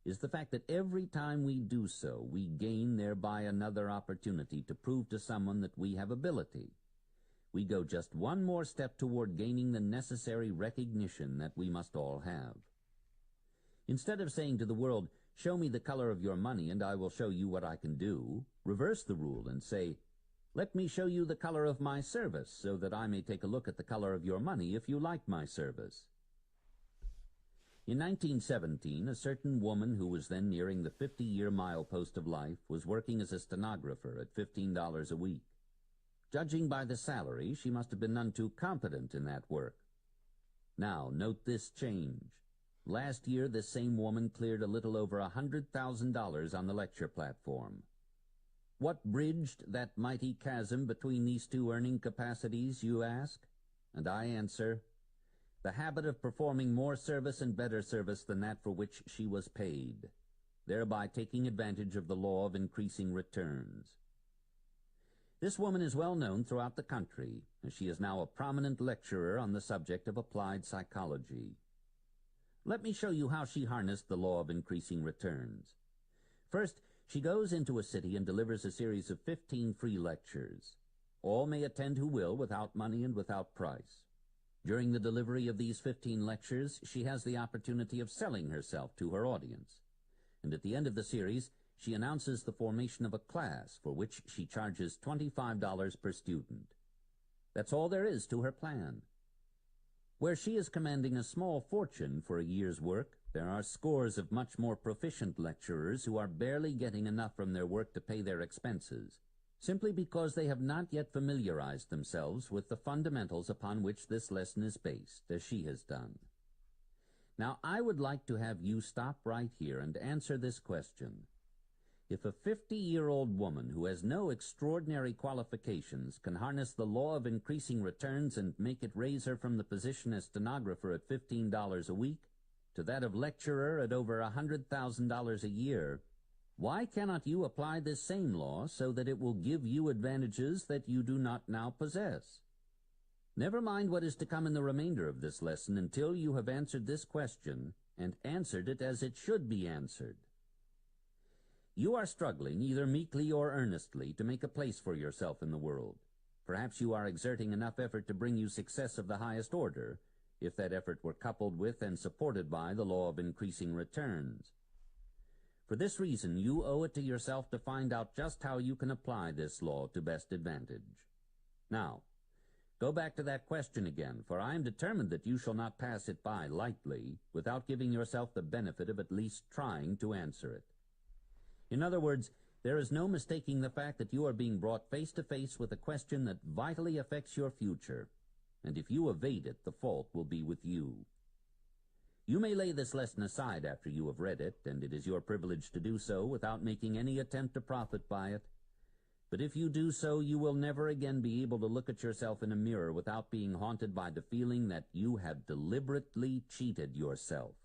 is the fact that every time we do so, we gain thereby another opportunity to prove to someone that we have ability. We go just one more step toward gaining the necessary recognition that we must all have. Instead of saying to the world, "Show me the color of your money and I will show you what I can do," reverse the rule and say, "Let me show you the color of my service so that I may take a look at the color of your money if you like my service." In 1917, a certain woman who was then nearing the 50-year milepost of life was working as a stenographer at $15 a week. Judging by the salary, she must have been none too competent in that work. Now, note this change. Last year, this same woman cleared a little over $100,000 on the lecture platform. What bridged that mighty chasm between these two earning capacities, you ask? And I answer, the habit of performing more service and better service than that for which she was paid, thereby taking advantage of the law of increasing returns. This woman is well known throughout the country, as she is now a prominent lecturer on the subject of applied psychology. Let me show you how she harnessed the law of increasing returns. First, she goes into a city and delivers a series of 15 free lectures. All may attend who will, without money and without price. During the delivery of these 15 lectures, she has the opportunity of selling herself to her audience. And at the end of the series, she announces the formation of a class for which she charges $25 per student. That's all there is to her plan. Where she is commanding a small fortune for a year's work, there are scores of much more proficient lecturers who are barely getting enough from their work to pay their expenses, simply because they have not yet familiarized themselves with the fundamentals upon which this lesson is based, as she has done. Now, I would like to have you stop right here and answer this question. If a 50-year-old woman who has no extraordinary qualifications can harness the law of increasing returns and make it raise her from the position as stenographer at $15 a week to that of lecturer at over $100,000 a year, why cannot you apply this same law so that it will give you advantages that you do not now possess? Never mind what is to come in the remainder of this lesson until you have answered this question and answered it as it should be answered. You are struggling, either meekly or earnestly, to make a place for yourself in the world. Perhaps you are exerting enough effort to bring you success of the highest order, if that effort were coupled with and supported by the law of increasing returns. For this reason, you owe it to yourself to find out just how you can apply this law to best advantage. Now, go back to that question again, for I am determined that you shall not pass it by lightly without giving yourself the benefit of at least trying to answer it. In other words, there is no mistaking the fact that you are being brought face to face with a question that vitally affects your future, and if you evade it, the fault will be with you. You may lay this lesson aside after you have read it, and it is your privilege to do so without making any attempt to profit by it. But if you do so, you will never again be able to look at yourself in a mirror without being haunted by the feeling that you have deliberately cheated yourself.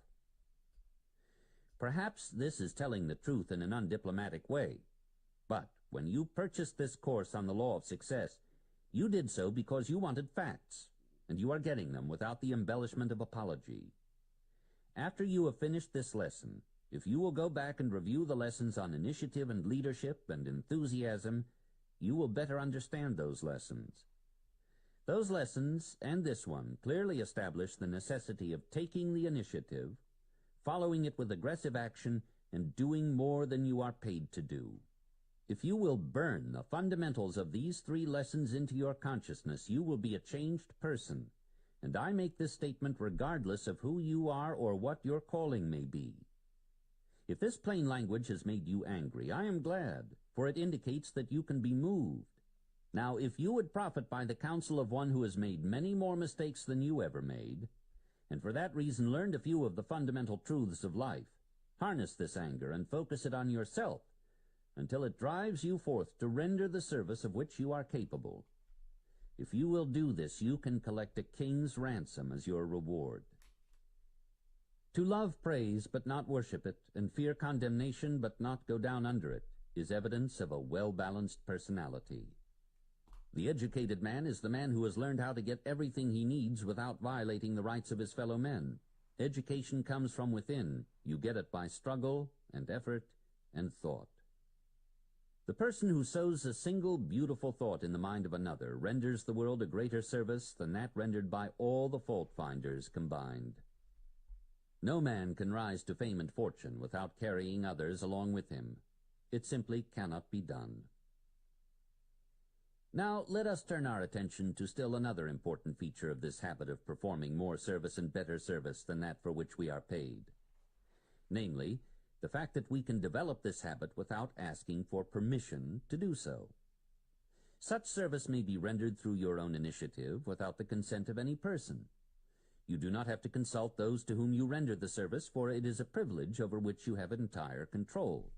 Perhaps this is telling the truth in an undiplomatic way, but when you purchased this course on the law of success, you did so because you wanted facts, and you are getting them without the embellishment of apology. After you have finished this lesson, if you will go back and review the lessons on initiative and leadership and enthusiasm, you will better understand those lessons. Those lessons, and this one, clearly establish the necessity of taking the initiative, following it with aggressive action, and doing more than you are paid to do. If you will burn the fundamentals of these 3 lessons into your consciousness, you will be a changed person, and I make this statement regardless of who you are or what your calling may be. If this plain language has made you angry, I am glad, for it indicates that you can be moved. Now, if you would profit by the counsel of one who has made many more mistakes than you ever made, and for that reason learned a few of the fundamental truths of life, harness this anger and focus it on yourself until it drives you forth to render the service of which you are capable. If you will do this, you can collect a king's ransom as your reward. To love praise but not worship it, and fear condemnation but not go down under it, is evidence of a well-balanced personality. The educated man is the man who has learned how to get everything he needs without violating the rights of his fellow men. Education comes from within. You get it by struggle and effort and thought. The person who sows a single beautiful thought in the mind of another renders the world a greater service than that rendered by all the fault-finders combined. No man can rise to fame and fortune without carrying others along with him. It simply cannot be done. Now let us turn our attention to still another important feature of this habit of performing more service and better service than that for which we are paid. Namely, the fact that we can develop this habit without asking for permission to do so. Such service may be rendered through your own initiative without the consent of any person. You do not have to consult those to whom you render the service, for it is a privilege over which you have entire control.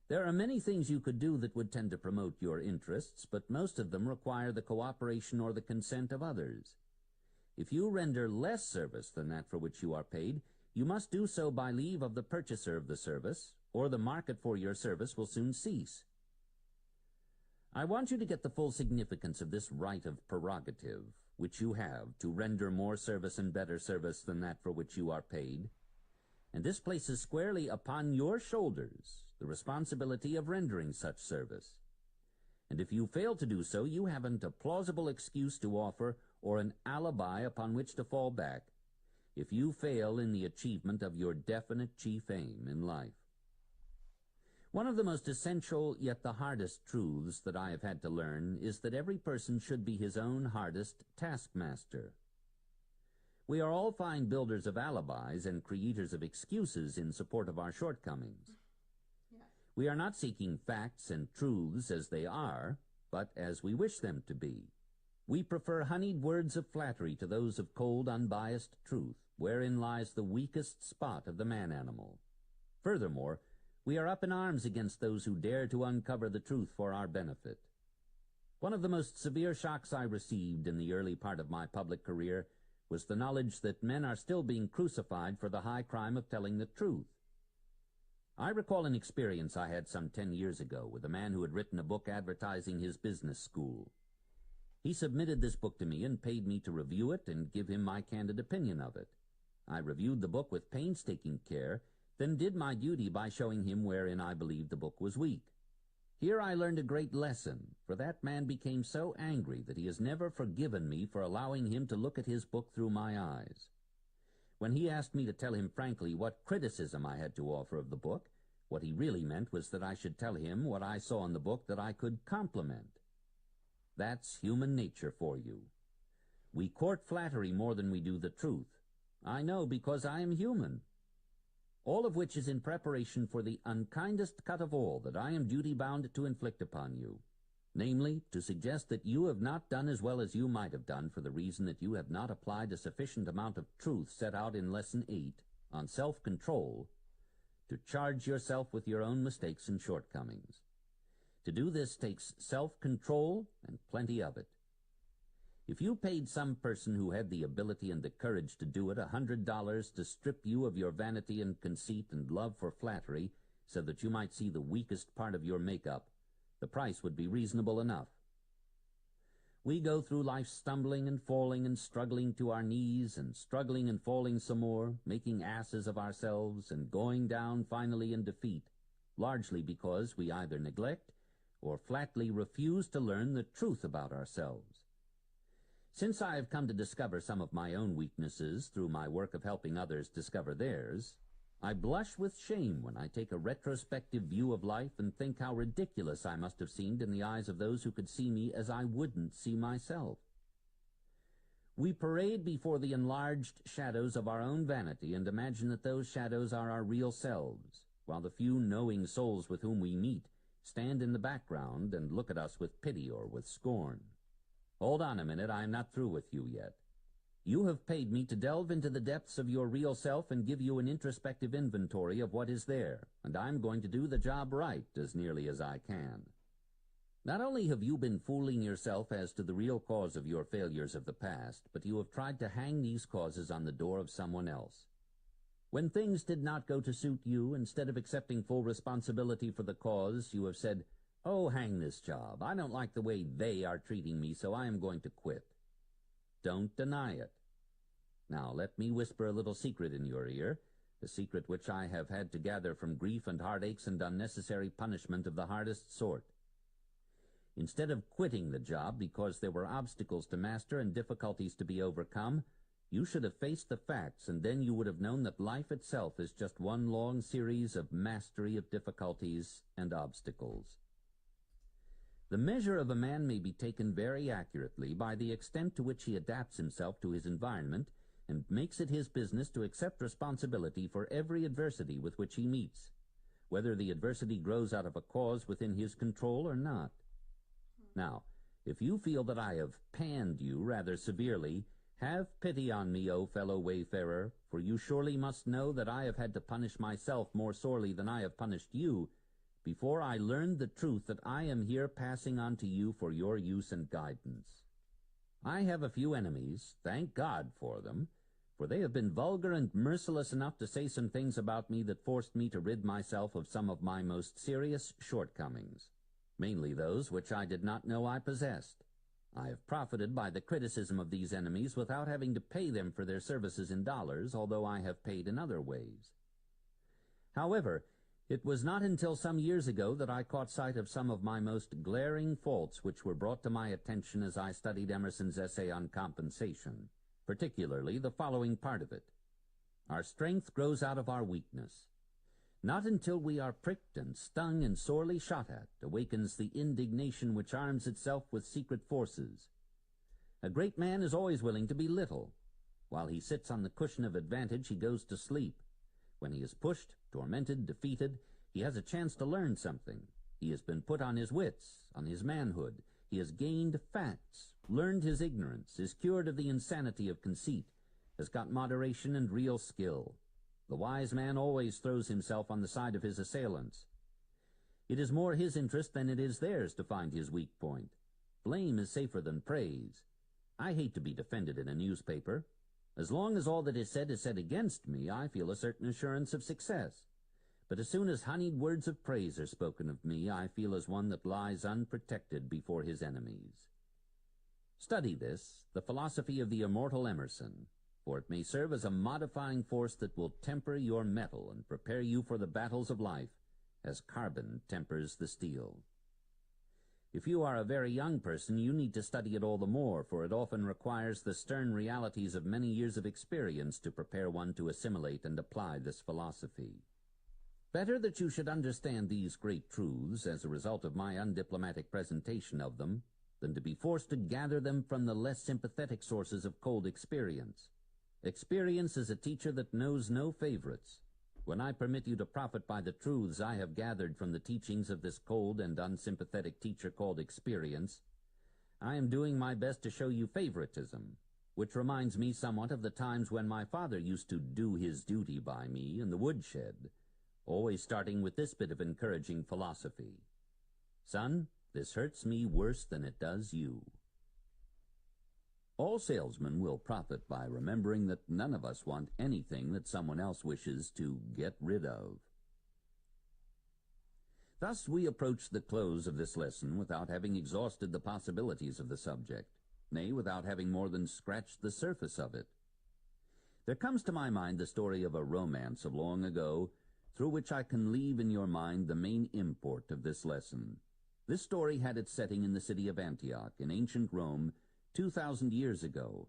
There are many things you could do that would tend to promote your interests, but most of them require the cooperation or the consent of others. If you render less service than that for which you are paid, you must do so by leave of the purchaser of the service, or the market for your service will soon cease. I want you to get the full significance of this right of prerogative, which you have to render more service and better service than that for which you are paid, and this places squarely upon your shoulders the responsibility of rendering such service. And if you fail to do so, you haven't a plausible excuse to offer or an alibi upon which to fall back if you fail in the achievement of your definite chief aim in life. One of the most essential, yet the hardest truths that I have had to learn is that every person should be his own hardest taskmaster. We are all fine builders of alibis and creators of excuses in support of our shortcomings. We are not seeking facts and truths as they are, but as we wish them to be. We prefer honeyed words of flattery to those of cold, unbiased truth, wherein lies the weakest spot of the man-animal. Furthermore, we are up in arms against those who dare to uncover the truth for our benefit. One of the most severe shocks I received in the early part of my public career was the knowledge that men are still being crucified for the high crime of telling the truth. I recall an experience I had some 10 years ago with a man who had written a book advertising his business school. He submitted this book to me and paid me to review it and give him my candid opinion of it. I reviewed the book with painstaking care, then did my duty by showing him wherein I believed the book was weak. Here I learned a great lesson, for that man became so angry that he has never forgiven me for allowing him to look at his book through my eyes. When he asked me to tell him frankly what criticism I had to offer of the book, what he really meant was that I should tell him what I saw in the book that I could compliment. That's human nature for you. We court flattery more than we do the truth. I know, because I am human. All of which is in preparation for the unkindest cut of all that I am duty-bound to inflict upon you, namely, to suggest that you have not done as well as you might have done for the reason that you have not applied a sufficient amount of truth set out in Lesson 8 on self-control to charge yourself with your own mistakes and shortcomings. To do this takes self-control and plenty of it. If you paid some person who had the ability and the courage to do it $100 to strip you of your vanity and conceit and love for flattery so that you might see the weakest part of your makeup, the price would be reasonable enough. We go through life stumbling and falling and struggling to our knees and struggling and falling some more, making asses of ourselves and going down finally in defeat, largely because we either neglect or flatly refuse to learn the truth about ourselves. Since I have come to discover some of my own weaknesses through my work of helping others discover theirs, I blush with shame when I take a retrospective view of life and think how ridiculous I must have seemed in the eyes of those who could see me as I wouldn't see myself. We parade before the enlarged shadows of our own vanity and imagine that those shadows are our real selves, while the few knowing souls with whom we meet stand in the background and look at us with pity or with scorn. Hold on a minute, I am not through with you yet. You have paid me to delve into the depths of your real self and give you an introspective inventory of what is there, and I'm going to do the job right as nearly as I can. Not only have you been fooling yourself as to the real cause of your failures of the past, but you have tried to hang these causes on the door of someone else. When things did not go to suit you, instead of accepting full responsibility for the cause, you have said, "Oh, hang this job. I don't like the way they are treating me, so I am going to quit." Don't deny it. Now, let me whisper a little secret in your ear, a secret which I have had to gather from grief and heartaches and unnecessary punishment of the hardest sort. Instead of quitting the job because there were obstacles to master and difficulties to be overcome, you should have faced the facts, and then you would have known that life itself is just one long series of mastery of difficulties and obstacles. The measure of a man may be taken very accurately by the extent to which he adapts himself to his environment and makes it his business to accept responsibility for every adversity with which he meets, whether the adversity grows out of a cause within his control or not. Now, if you feel that I have panned you rather severely, have pity on me, O fellow wayfarer, for you surely must know that I have had to punish myself more sorely than I have punished you, before I learned the truth that I am here passing on to you for your use and guidance. I have a few enemies, thank God for them, for they have been vulgar and merciless enough to say some things about me that forced me to rid myself of some of my most serious shortcomings, mainly those which I did not know I possessed. I have profited by the criticism of these enemies without having to pay them for their services in dollars, although I have paid in other ways. However, it was not until some years ago that I caught sight of some of my most glaring faults which were brought to my attention as I studied Emerson's essay on compensation, particularly the following part of it. Our strength grows out of our weakness. Not until we are pricked and stung and sorely shot at awakens the indignation which arms itself with secret forces. A great man is always willing to be little. While he sits on the cushion of advantage, he goes to sleep. When he is pushed, tormented, defeated, he has a chance to learn something. He has been put on his wits, on his manhood. He has gained facts, learned his ignorance, is cured of the insanity of conceit, has got moderation and real skill. The wise man always throws himself on the side of his assailants. It is more his interest than it is theirs to find his weak point. Blame is safer than praise. I hate to be defended in a newspaper. As long as all that is said against me, I feel a certain assurance of success. But as soon as honeyed words of praise are spoken of me, I feel as one that lies unprotected before his enemies. Study this, the philosophy of the immortal Emerson, for it may serve as a modifying force that will temper your metal and prepare you for the battles of life, as carbon tempers the steel. If you are a very young person, you need to study it all the more, for it often requires the stern realities of many years of experience to prepare one to assimilate and apply this philosophy. Better that you should understand these great truths as a result of my undiplomatic presentation of them, than to be forced to gather them from the less sympathetic sources of cold experience. Experience is a teacher that knows no favorites. When I permit you to profit by the truths I have gathered from the teachings of this cold and unsympathetic teacher called experience, I am doing my best to show you favoritism, which reminds me somewhat of the times when my father used to do his duty by me in the woodshed, always starting with this bit of encouraging philosophy. Son, this hurts me worse than it does you. All salesmen will profit by remembering that none of us want anything that someone else wishes to get rid of. Thus we approach the close of this lesson without having exhausted the possibilities of the subject, nay, without having more than scratched the surface of it. There comes to my mind the story of a romance of long ago, through which I can leave in your mind the main import of this lesson. This story had its setting in the city of Antioch, in ancient Rome, 2,000 years ago,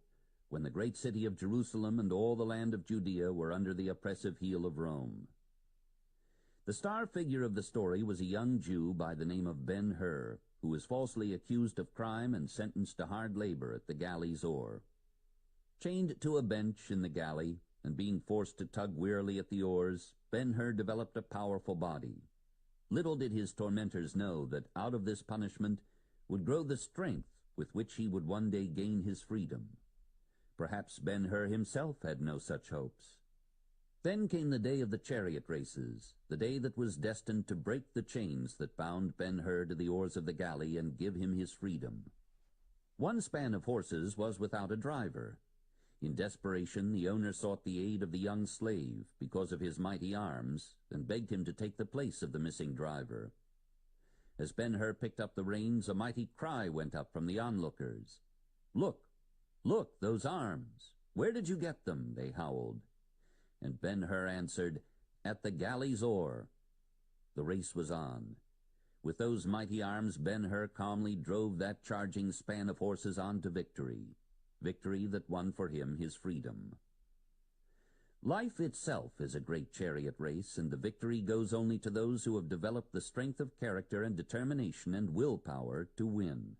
when the great city of Jerusalem and all the land of Judea were under the oppressive heel of Rome. The star figure of the story was a young Jew by the name of Ben-Hur, who was falsely accused of crime and sentenced to hard labor at the galley's oar. Chained to a bench in the galley, and being forced to tug wearily at the oars, Ben-Hur developed a powerful body. Little did his tormentors know that out of this punishment would grow the strength with which he would one day gain his freedom. Perhaps Ben-Hur himself had no such hopes. Then came the day of the chariot races, the day that was destined to break the chains that bound Ben-Hur to the oars of the galley and give him his freedom. One span of horses was without a driver. In desperation, the owner sought the aid of the young slave because of his mighty arms, and begged him to take the place of the missing driver. As Ben-Hur picked up the reins, a mighty cry went up from the onlookers. "Look, look, those arms! Where did you get them?" they howled. And Ben-Hur answered, "At the galley's oar." The race was on. With those mighty arms, Ben-Hur calmly drove that charging span of horses on to victory, victory that won for him his freedom. Life itself is a great chariot race, and the victory goes only to those who have developed the strength of character and determination and willpower to win.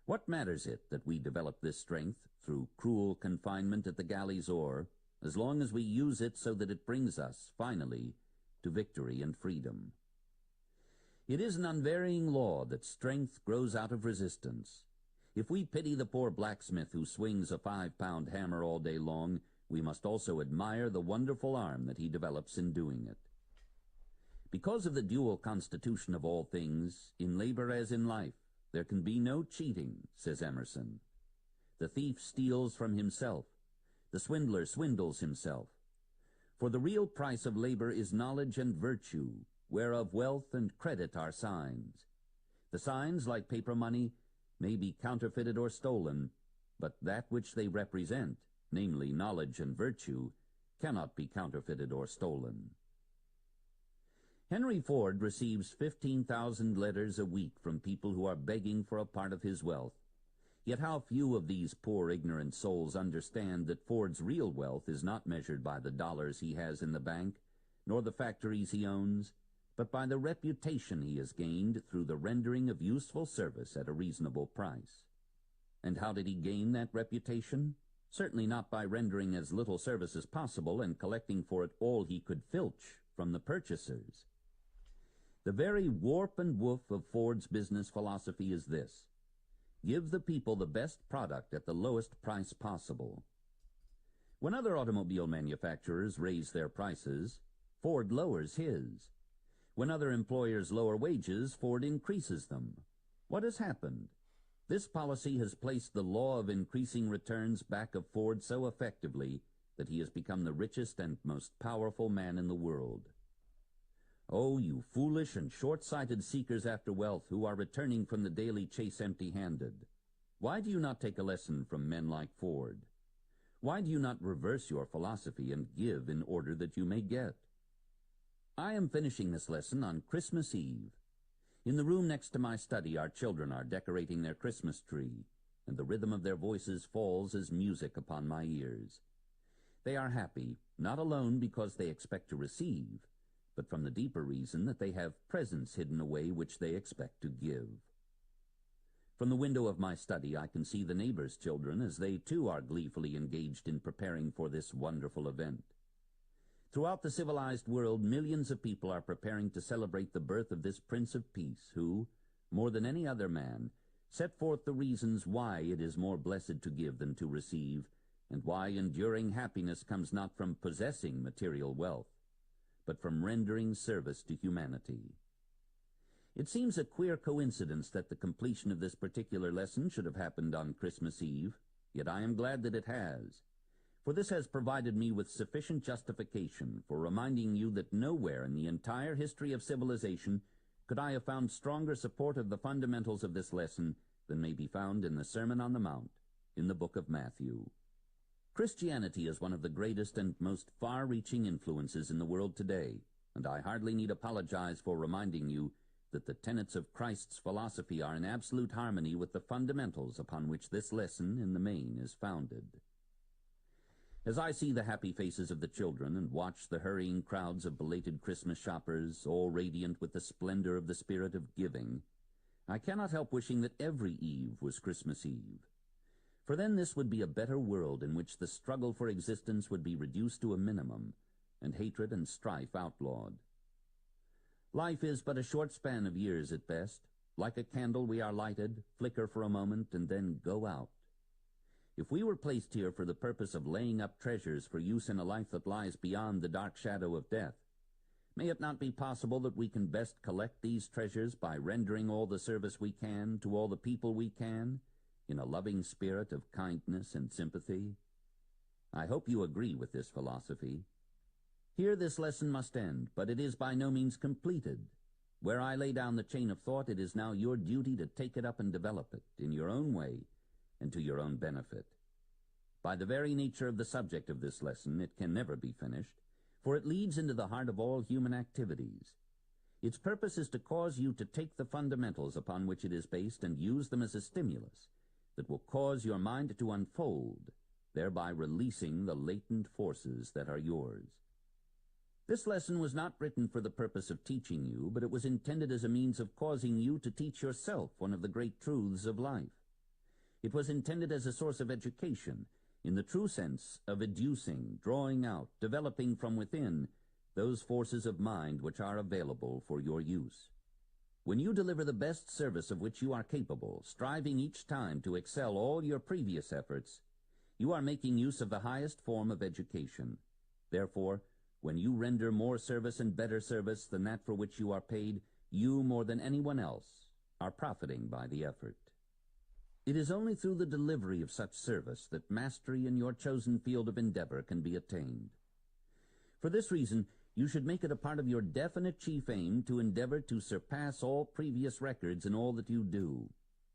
What matters it that we develop this strength through cruel confinement at the galley's oar, as long as we use it so that it brings us, finally, to victory and freedom? It is an unvarying law that strength grows out of resistance. If we pity the poor blacksmith who swings a 5-pound hammer all day long, we must also admire the wonderful arm that he develops in doing it. Because of the dual constitution of all things, in labor as in life, there can be no cheating, says Emerson. The thief steals from himself. The swindler swindles himself. For the real price of labor is knowledge and virtue, whereof wealth and credit are signs. The signs, like paper money, may be counterfeited or stolen, but that which they represent, namely knowledge and virtue, cannot be counterfeited or stolen. Henry Ford receives 15,000 letters a week from people who are begging for a part of his wealth. Yet how few of these poor ignorant souls understand that Ford's real wealth is not measured by the dollars he has in the bank, nor the factories he owns, but by the reputation he has gained through the rendering of useful service at a reasonable price. And how did he gain that reputation? Certainly not by rendering as little service as possible and collecting for it all he could filch from the purchasers. The very warp and woof of Ford's business philosophy is this: give the people the best product at the lowest price possible. When other automobile manufacturers raise their prices, Ford lowers his. When other employers lower wages, Ford increases them. What has happened? This policy has placed the law of increasing returns back of Ford so effectively that he has become the richest and most powerful man in the world. Oh, you foolish and short-sighted seekers after wealth who are returning from the daily chase empty-handed. Why do you not take a lesson from men like Ford? Why do you not reverse your philosophy and give in order that you may get? I am finishing this lesson on Christmas Eve. In the room next to my study, our children are decorating their Christmas tree, and the rhythm of their voices falls as music upon my ears. They are happy, not alone because they expect to receive, but from the deeper reason that they have presents hidden away which they expect to give. From the window of my study I can see the neighbors' children as they too are gleefully engaged in preparing for this wonderful event. Throughout the civilized world, millions of people are preparing to celebrate the birth of this Prince of Peace who, more than any other man, set forth the reasons why it is more blessed to give than to receive, and why enduring happiness comes not from possessing material wealth, but from rendering service to humanity. It seems a queer coincidence that the completion of this particular lesson should have happened on Christmas Eve, yet I am glad that it has, for this has provided me with sufficient justification for reminding you that nowhere in the entire history of civilization could I have found stronger support of the fundamentals of this lesson than may be found in the Sermon on the Mount, in the book of Matthew. Christianity is one of the greatest and most far-reaching influences in the world today, and I hardly need apologize for reminding you that the tenets of Christ's philosophy are in absolute harmony with the fundamentals upon which this lesson in the main is founded. As I see the happy faces of the children and watch the hurrying crowds of belated Christmas shoppers, all radiant with the splendor of the spirit of giving, I cannot help wishing that every Eve was Christmas Eve. For then this would be a better world in which the struggle for existence would be reduced to a minimum, and hatred and strife outlawed. Life is but a short span of years at best. Like a candle we are lighted, flicker for a moment, and then go out. If we were placed here for the purpose of laying up treasures for use in a life that lies beyond the dark shadow of death, may it not be possible that we can best collect these treasures by rendering all the service we can to all the people we can, in a loving spirit of kindness and sympathy? I hope you agree with this philosophy. Here this lesson must end, but it is by no means completed. Where I lay down the chain of thought, it is now your duty to take it up and develop it, in your own way, and to your own benefit. By the very nature of the subject of this lesson, it can never be finished, for it leads into the heart of all human activities. Its purpose is to cause you to take the fundamentals upon which it is based and use them as a stimulus that will cause your mind to unfold, thereby releasing the latent forces that are yours. This lesson was not written for the purpose of teaching you, but it was intended as a means of causing you to teach yourself one of the great truths of life. It was intended as a source of education, in the true sense of educing, drawing out, developing from within those forces of mind which are available for your use. When you deliver the best service of which you are capable, striving each time to excel all your previous efforts, you are making use of the highest form of education. Therefore, when you render more service and better service than that for which you are paid, you, more than anyone else, are profiting by the effort. It is only through the delivery of such service that mastery in your chosen field of endeavor can be attained. For this reason, you should make it a part of your definite chief aim to endeavor to surpass all previous records in all that you do.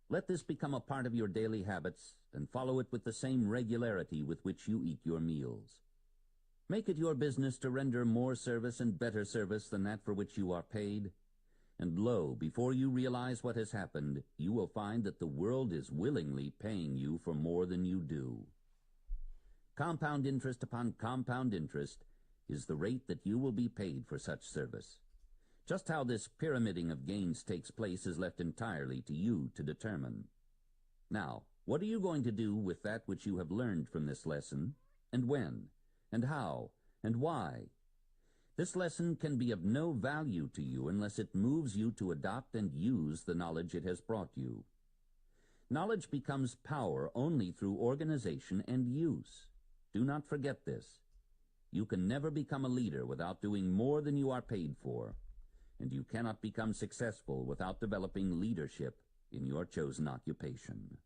Let this become a part of your daily habits, and follow it with the same regularity with which you eat your meals. Make it your business to render more service and better service than that for which you are paid, and lo, before you realize what has happened, you will find that the world is willingly paying you for more than you do. Compound interest upon compound interest is the rate that you will be paid for such service. Just how this pyramiding of gains takes place is left entirely to you to determine. Now, what are you going to do with that which you have learned from this lesson, and when, and how, and why? This lesson can be of no value to you unless it moves you to adopt and use the knowledge it has brought you. Knowledge becomes power only through organization and use. Do not forget this. You can never become a leader without doing more than you are paid for, and you cannot become successful without developing leadership in your chosen occupation.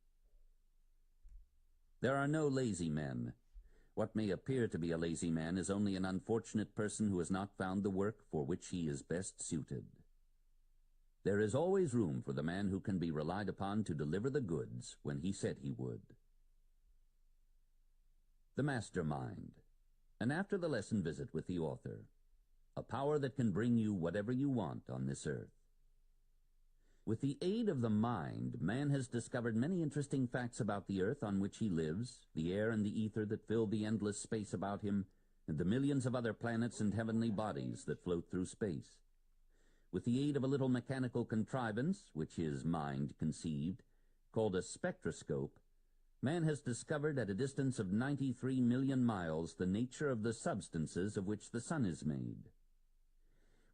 There are no lazy men. What may appear to be a lazy man is only an unfortunate person who has not found the work for which he is best suited. There is always room for the man who can be relied upon to deliver the goods when he said he would. The Mastermind. An after-the-lesson visit with the author. A power that can bring you whatever you want on this earth. With the aid of the mind, man has discovered many interesting facts about the earth on which he lives, the air and the ether that fill the endless space about him, and the millions of other planets and heavenly bodies that float through space. With the aid of a little mechanical contrivance, which his mind conceived, called a spectroscope, man has discovered at a distance of 93 million miles the nature of the substances of which the sun is made.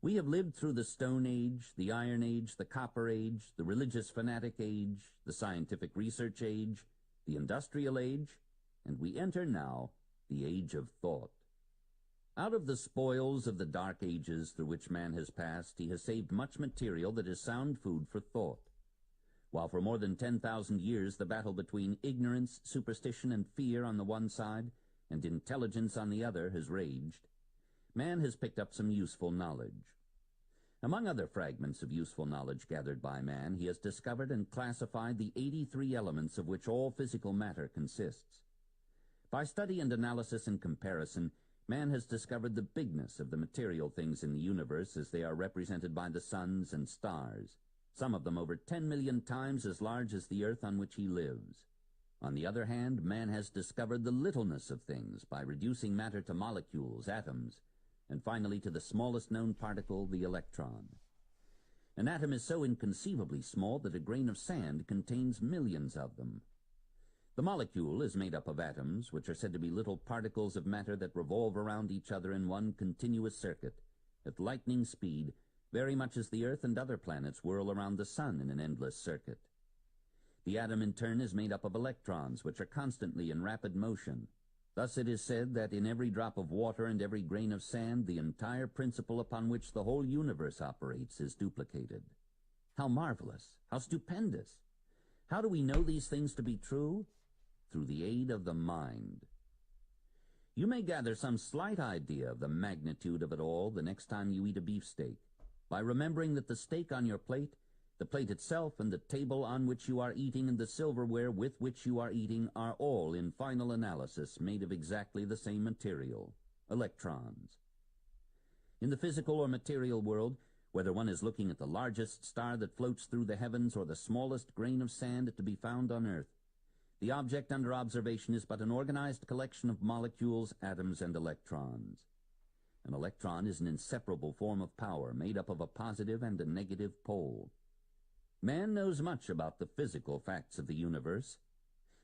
We have lived through the Stone Age, the Iron Age, the Copper Age, the religious fanatic age, the scientific research age, the industrial age, and we enter now the age of thought. Out of the spoils of the dark ages through which man has passed, he has saved much material that is sound food for thought. While for more than 10,000 years the battle between ignorance, superstition, and fear on the one side, and intelligence on the other has raged, man has picked up some useful knowledge. Among other fragments of useful knowledge gathered by man, he has discovered and classified the 83 elements of which all physical matter consists. By study and analysis and comparison, man has discovered the bigness of the material things in the universe as they are represented by the suns and stars, some of them over 10 million times as large as the earth on which he lives. On the other hand, man has discovered the littleness of things by reducing matter to molecules, atoms, and finally to the smallest known particle, the electron. An atom is so inconceivably small that a grain of sand contains millions of them. The molecule is made up of atoms, which are said to be little particles of matter that revolve around each other in one continuous circuit, at lightning speed, very much as the Earth and other planets whirl around the Sun in an endless circuit. The atom in turn is made up of electrons, which are constantly in rapid motion. Thus it is said that in every drop of water and every grain of sand, the entire principle upon which the whole universe operates is duplicated. How marvelous! How stupendous! How do we know these things to be true? Through the aid of the mind. You may gather some slight idea of the magnitude of it all the next time you eat a beefsteak, by remembering that the steak on your plate, the plate itself, and the table on which you are eating, and the silverware with which you are eating are all, in final analysis, made of exactly the same material, electrons. In the physical or material world, whether one is looking at the largest star that floats through the heavens or the smallest grain of sand to be found on earth, the object under observation is but an organized collection of molecules, atoms, and electrons. An electron is an inseparable form of power made up of a positive and a negative pole. Man knows much about the physical facts of the universe.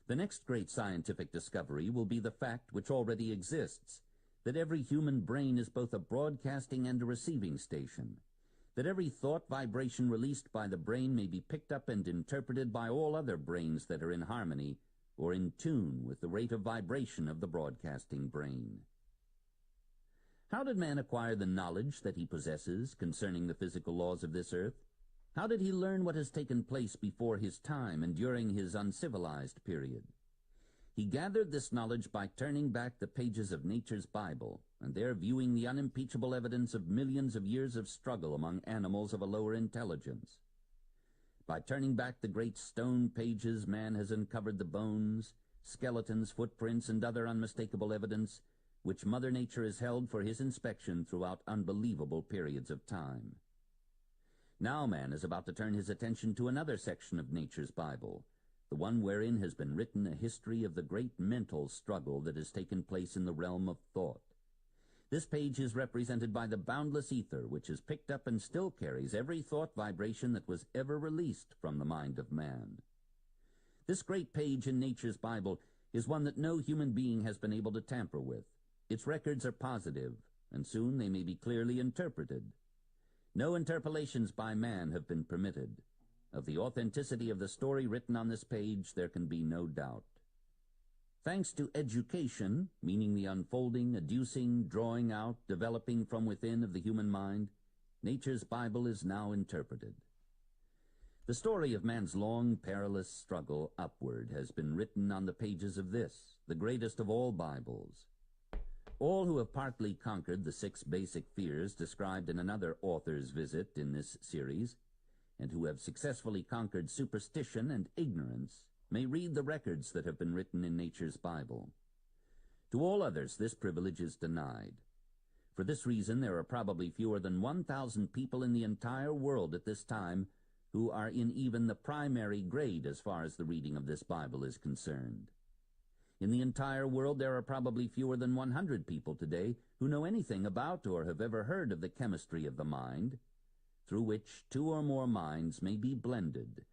The next great scientific discovery will be the fact, which already exists, that every human brain is both a broadcasting and a receiving station, that every thought vibration released by the brain may be picked up and interpreted by all other brains that are in harmony or in tune with the rate of vibration of the broadcasting brain. How did man acquire the knowledge that he possesses concerning the physical laws of this earth? How did he learn what has taken place before his time and during his uncivilized period? He gathered this knowledge by turning back the pages of nature's Bible, and there viewing the unimpeachable evidence of millions of years of struggle among animals of a lower intelligence. By turning back the great stone pages, man has uncovered the bones, skeletons, footprints, and other unmistakable evidence which Mother Nature has held for his inspection throughout unbelievable periods of time. Now man is about to turn his attention to another section of nature's Bible, the one wherein has been written a history of the great mental struggle that has taken place in the realm of thought. This page is represented by the boundless ether, which has picked up and still carries every thought vibration that was ever released from the mind of man. This great page in nature's Bible is one that no human being has been able to tamper with. Its records are positive, and soon they may be clearly interpreted. No interpolations by man have been permitted. Of the authenticity of the story written on this page, there can be no doubt. Thanks to education, meaning the unfolding, adducing, drawing out, developing from within of the human mind, nature's Bible is now interpreted. The story of man's long, perilous struggle upward has been written on the pages of this, the greatest of all Bibles. All who have partly conquered the 6 basic fears described in another author's visit in this series, and who have successfully conquered superstition and ignorance, may read the records that have been written in nature's Bible. To all others, this privilege is denied. For this reason, there are probably fewer than 1,000 people in the entire world at this time who are in even the primary grade as far as the reading of this Bible is concerned. In the entire world, there are probably fewer than 100 people today who know anything about or have ever heard of the chemistry of the mind, through which 2 or more minds may be blended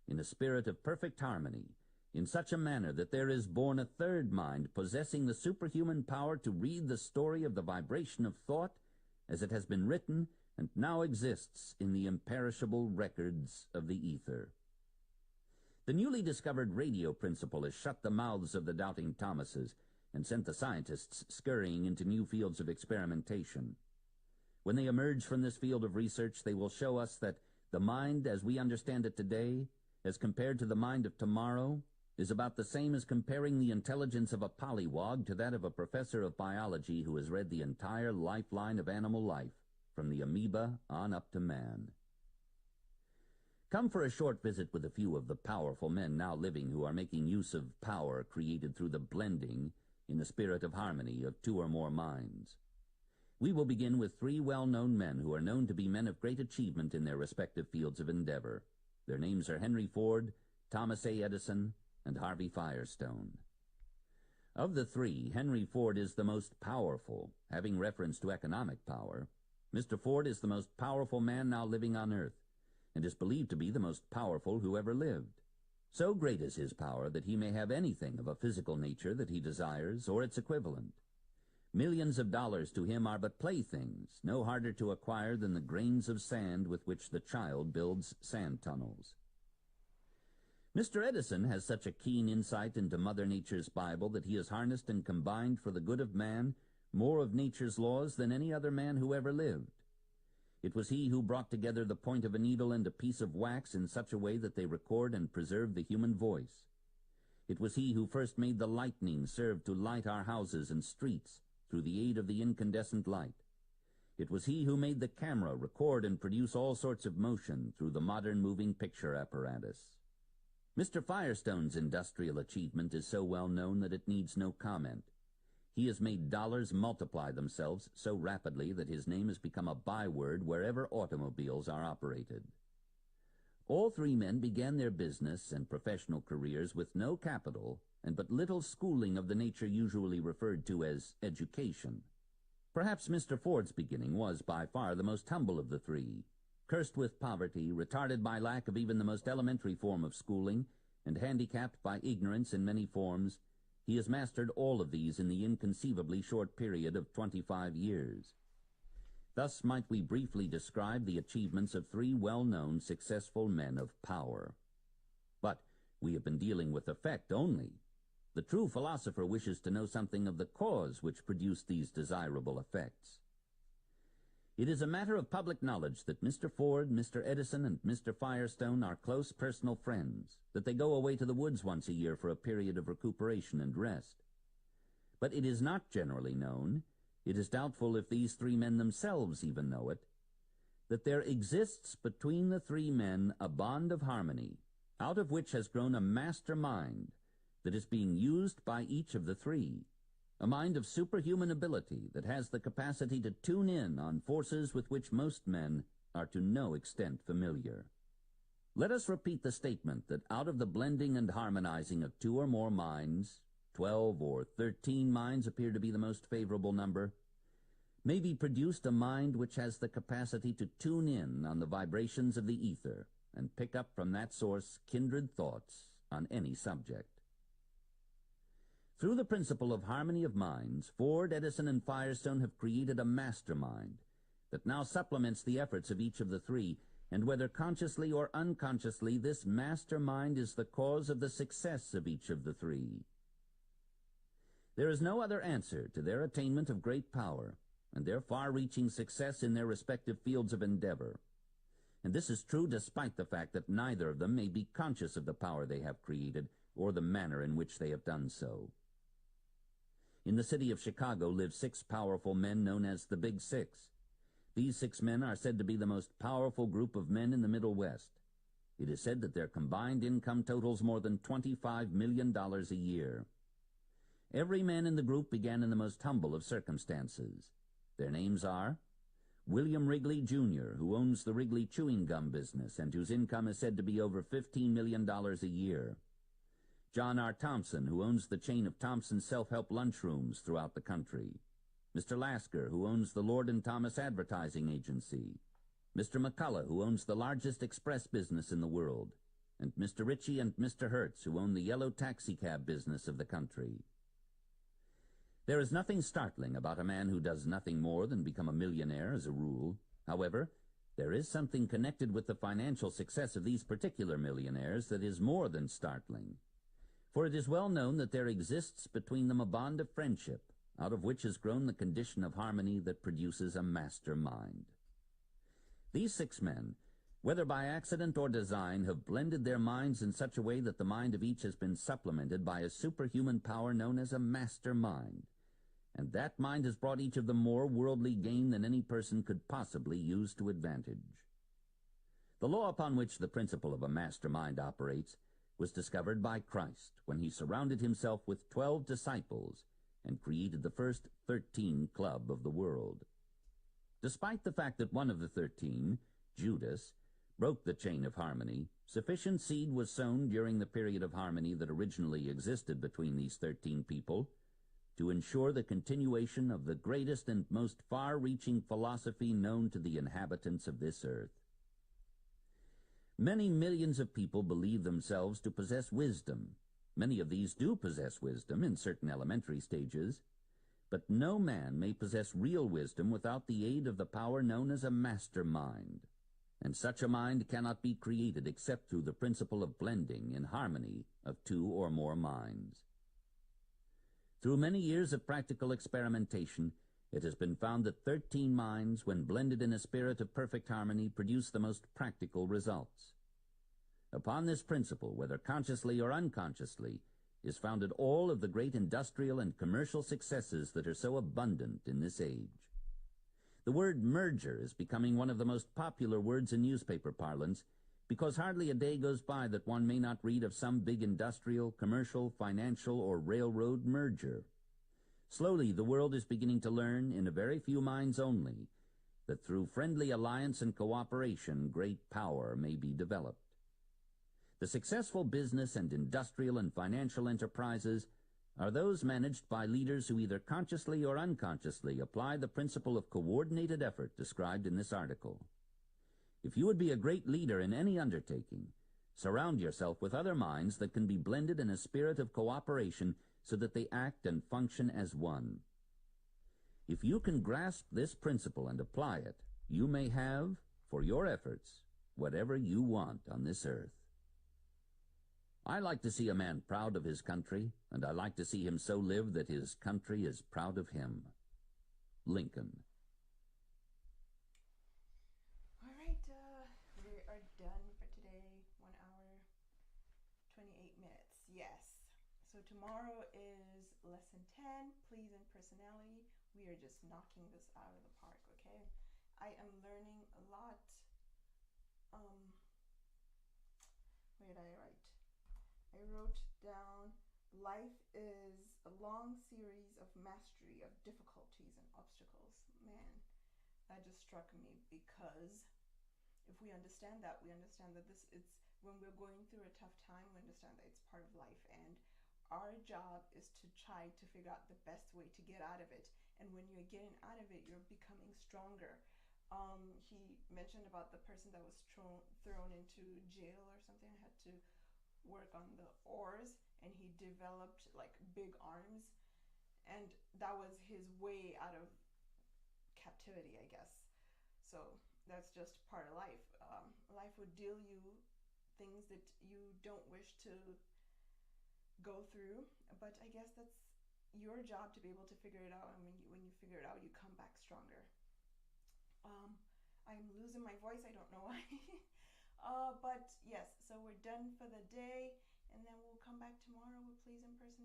in a spirit of perfect harmony, in such a manner that there is born a third mind possessing the superhuman power to read the story of the vibration of thought as it has been written and now exists in the imperishable records of the ether. The newly discovered radio principle has shut the mouths of the doubting Thomases, and sent the scientists scurrying into new fields of experimentation. When they emerge from this field of research, they will show us that the mind as we understand it today, as compared to the mind of tomorrow, is about the same as comparing the intelligence of a pollywog to that of a professor of biology who has read the entire lifeline of animal life, from the amoeba on up to man. Come for a short visit with a few of the powerful men now living who are making use of power created through the blending, in the spirit of harmony, of two or more minds. We will begin with three well-known men who are known to be men of great achievement in their respective fields of endeavor. Their names are Henry Ford, Thomas A. Edison, and Harvey Firestone. Of the three, Henry Ford is the most powerful, having reference to economic power. Mr. Ford is the most powerful man now living on Earth, and is believed to be the most powerful who ever lived. So great is his power that he may have anything of a physical nature that he desires, or its equivalent. Millions of dollars to him are but playthings, no harder to acquire than the grains of sand with which the child builds sand tunnels. Mr. Edison has such a keen insight into Mother Nature's Bible that he has harnessed and combined for the good of man more of nature's laws than any other man who ever lived. It was he who brought together the point of a needle and a piece of wax in such a way that they record and preserve the human voice. It was he who first made the lightning serve to light our houses and streets through the aid of the incandescent light. It was he who made the camera record and produce all sorts of motion through the modern moving picture apparatus. Mr. Firestone's industrial achievement is so well known that it needs no comment. He has made dollars multiply themselves so rapidly that his name has become a byword wherever automobiles are operated. All three men began their business and professional careers with no capital and but little schooling of the nature usually referred to as education. Perhaps Mr. Ford's beginning was by far the most humble of the three. Cursed with poverty, retarded by lack of even the most elementary form of schooling, and handicapped by ignorance in many forms, he has mastered all of these in the inconceivably short period of 25 years. Thus might we briefly describe the achievements of three well-known, successful men of power. But we have been dealing with effect only. The true philosopher wishes to know something of the cause which produced these desirable effects. It is a matter of public knowledge that Mr. Ford, Mr. Edison, and Mr. Firestone are close personal friends, that they go away to the woods once a year for a period of recuperation and rest. But it is not generally known, it is doubtful if these three men themselves even know it, that there exists between the three men a bond of harmony, out of which has grown a master mind that is being used by each of the three. A mind of superhuman ability that has the capacity to tune in on forces with which most men are to no extent familiar. Let us repeat the statement that out of the blending and harmonizing of two or more minds, 12 or 13 minds appear to be the most favorable number, may be produced a mind which has the capacity to tune in on the vibrations of the ether and pick up from that source kindred thoughts on any subject. Through the principle of harmony of minds, Ford, Edison, and Firestone have created a mastermind that now supplements the efforts of each of the three, and whether consciously or unconsciously, this mastermind is the cause of the success of each of the three. There is no other answer to their attainment of great power and their far-reaching success in their respective fields of endeavor. And this is true despite the fact that neither of them may be conscious of the power they have created or the manner in which they have done so. In the city of Chicago live 6 powerful men known as the Big Six. These 6 men are said to be the most powerful group of men in the Middle West. It is said that their combined income totals more than $25 million a year. Every man in the group began in the most humble of circumstances. Their names are William Wrigley, Jr., who owns the Wrigley chewing gum business and whose income is said to be over $15 million a year. John R. Thompson, who owns the chain of Thompson self-help lunchrooms throughout the country. Mr. Lasker, who owns the Lord and Thomas Advertising Agency. Mr. McCullough, who owns the largest express business in the world. And Mr. Ritchie and Mr. Hertz, who own the yellow taxicab business of the country. There is nothing startling about a man who does nothing more than become a millionaire as a rule. However, there is something connected with the financial success of these particular millionaires that is more than startling. For it is well known that there exists between them a bond of friendship, out of which has grown the condition of harmony that produces a master mind. These 6 men, whether by accident or design, have blended their minds in such a way that the mind of each has been supplemented by a superhuman power known as a master mind, and that mind has brought each of them more worldly gain than any person could possibly use to advantage. The law upon which the principle of a master mind operates was discovered by Christ when he surrounded himself with 12 disciples and created the first 13 club of the world. Despite the fact that one of the 13, Judas, broke the chain of harmony, sufficient seed was sown during the period of harmony that originally existed between these 13 people to ensure the continuation of the greatest and most far-reaching philosophy known to the inhabitants of this earth. Many millions of people believe themselves to possess wisdom. Many of these do possess wisdom in certain elementary stages, but no man may possess real wisdom without the aid of the power known as a master mind, and such a mind cannot be created except through the principle of blending in harmony of 2 or more minds. Through many years of practical experimentation, it has been found that 13 minds, when blended in a spirit of perfect harmony, produce the most practical results. Upon this principle, whether consciously or unconsciously, is founded all of the great industrial and commercial successes that are so abundant in this age. The word merger is becoming one of the most popular words in newspaper parlance, because hardly a day goes by that one may not read of some big industrial, commercial, financial, or railroad merger. Slowly, the world is beginning to learn, in a very few minds only, that through friendly alliance and cooperation, great power may be developed. The successful business and industrial and financial enterprises are those managed by leaders who either consciously or unconsciously apply the principle of coordinated effort described in this article. If you would be a great leader in any undertaking, surround yourself with other minds that can be blended in a spirit of cooperation so that they act and function as one. If you can grasp this principle and apply it, you may have, for your efforts, whatever you want on this earth. I like to see a man proud of his country, and I like to see him so live that his country is proud of him. Lincoln. All right, we are done for today. 1 hour, 28 minutes. Yes. So tomorrow is lesson 10, please and personality. We are just knocking this out of the park, okay? I am learning a lot. Where did I write? I wrote down, life is a long series of mastery of difficulties and obstacles. Man, that just struck me, because if we understand that, we understand that it's when we're going through a tough time, we understand that it's part of life, and our job is to try to figure out the best way to get out of it. And when you're getting out of it, you're becoming stronger. He mentioned about the person that was thrown into jail or something, had to work on the oars, and he developed like big arms, and that was his way out of captivity, I guess. So that's just part of life. Life would deal you things that you don't wish to go through, but I guess that's your job to be able to figure it out, and when you figure it out, you come back stronger. I'm losing my voice, I don't know why. But yes, so we're done for the day, and then we'll come back tomorrow with Please in Person.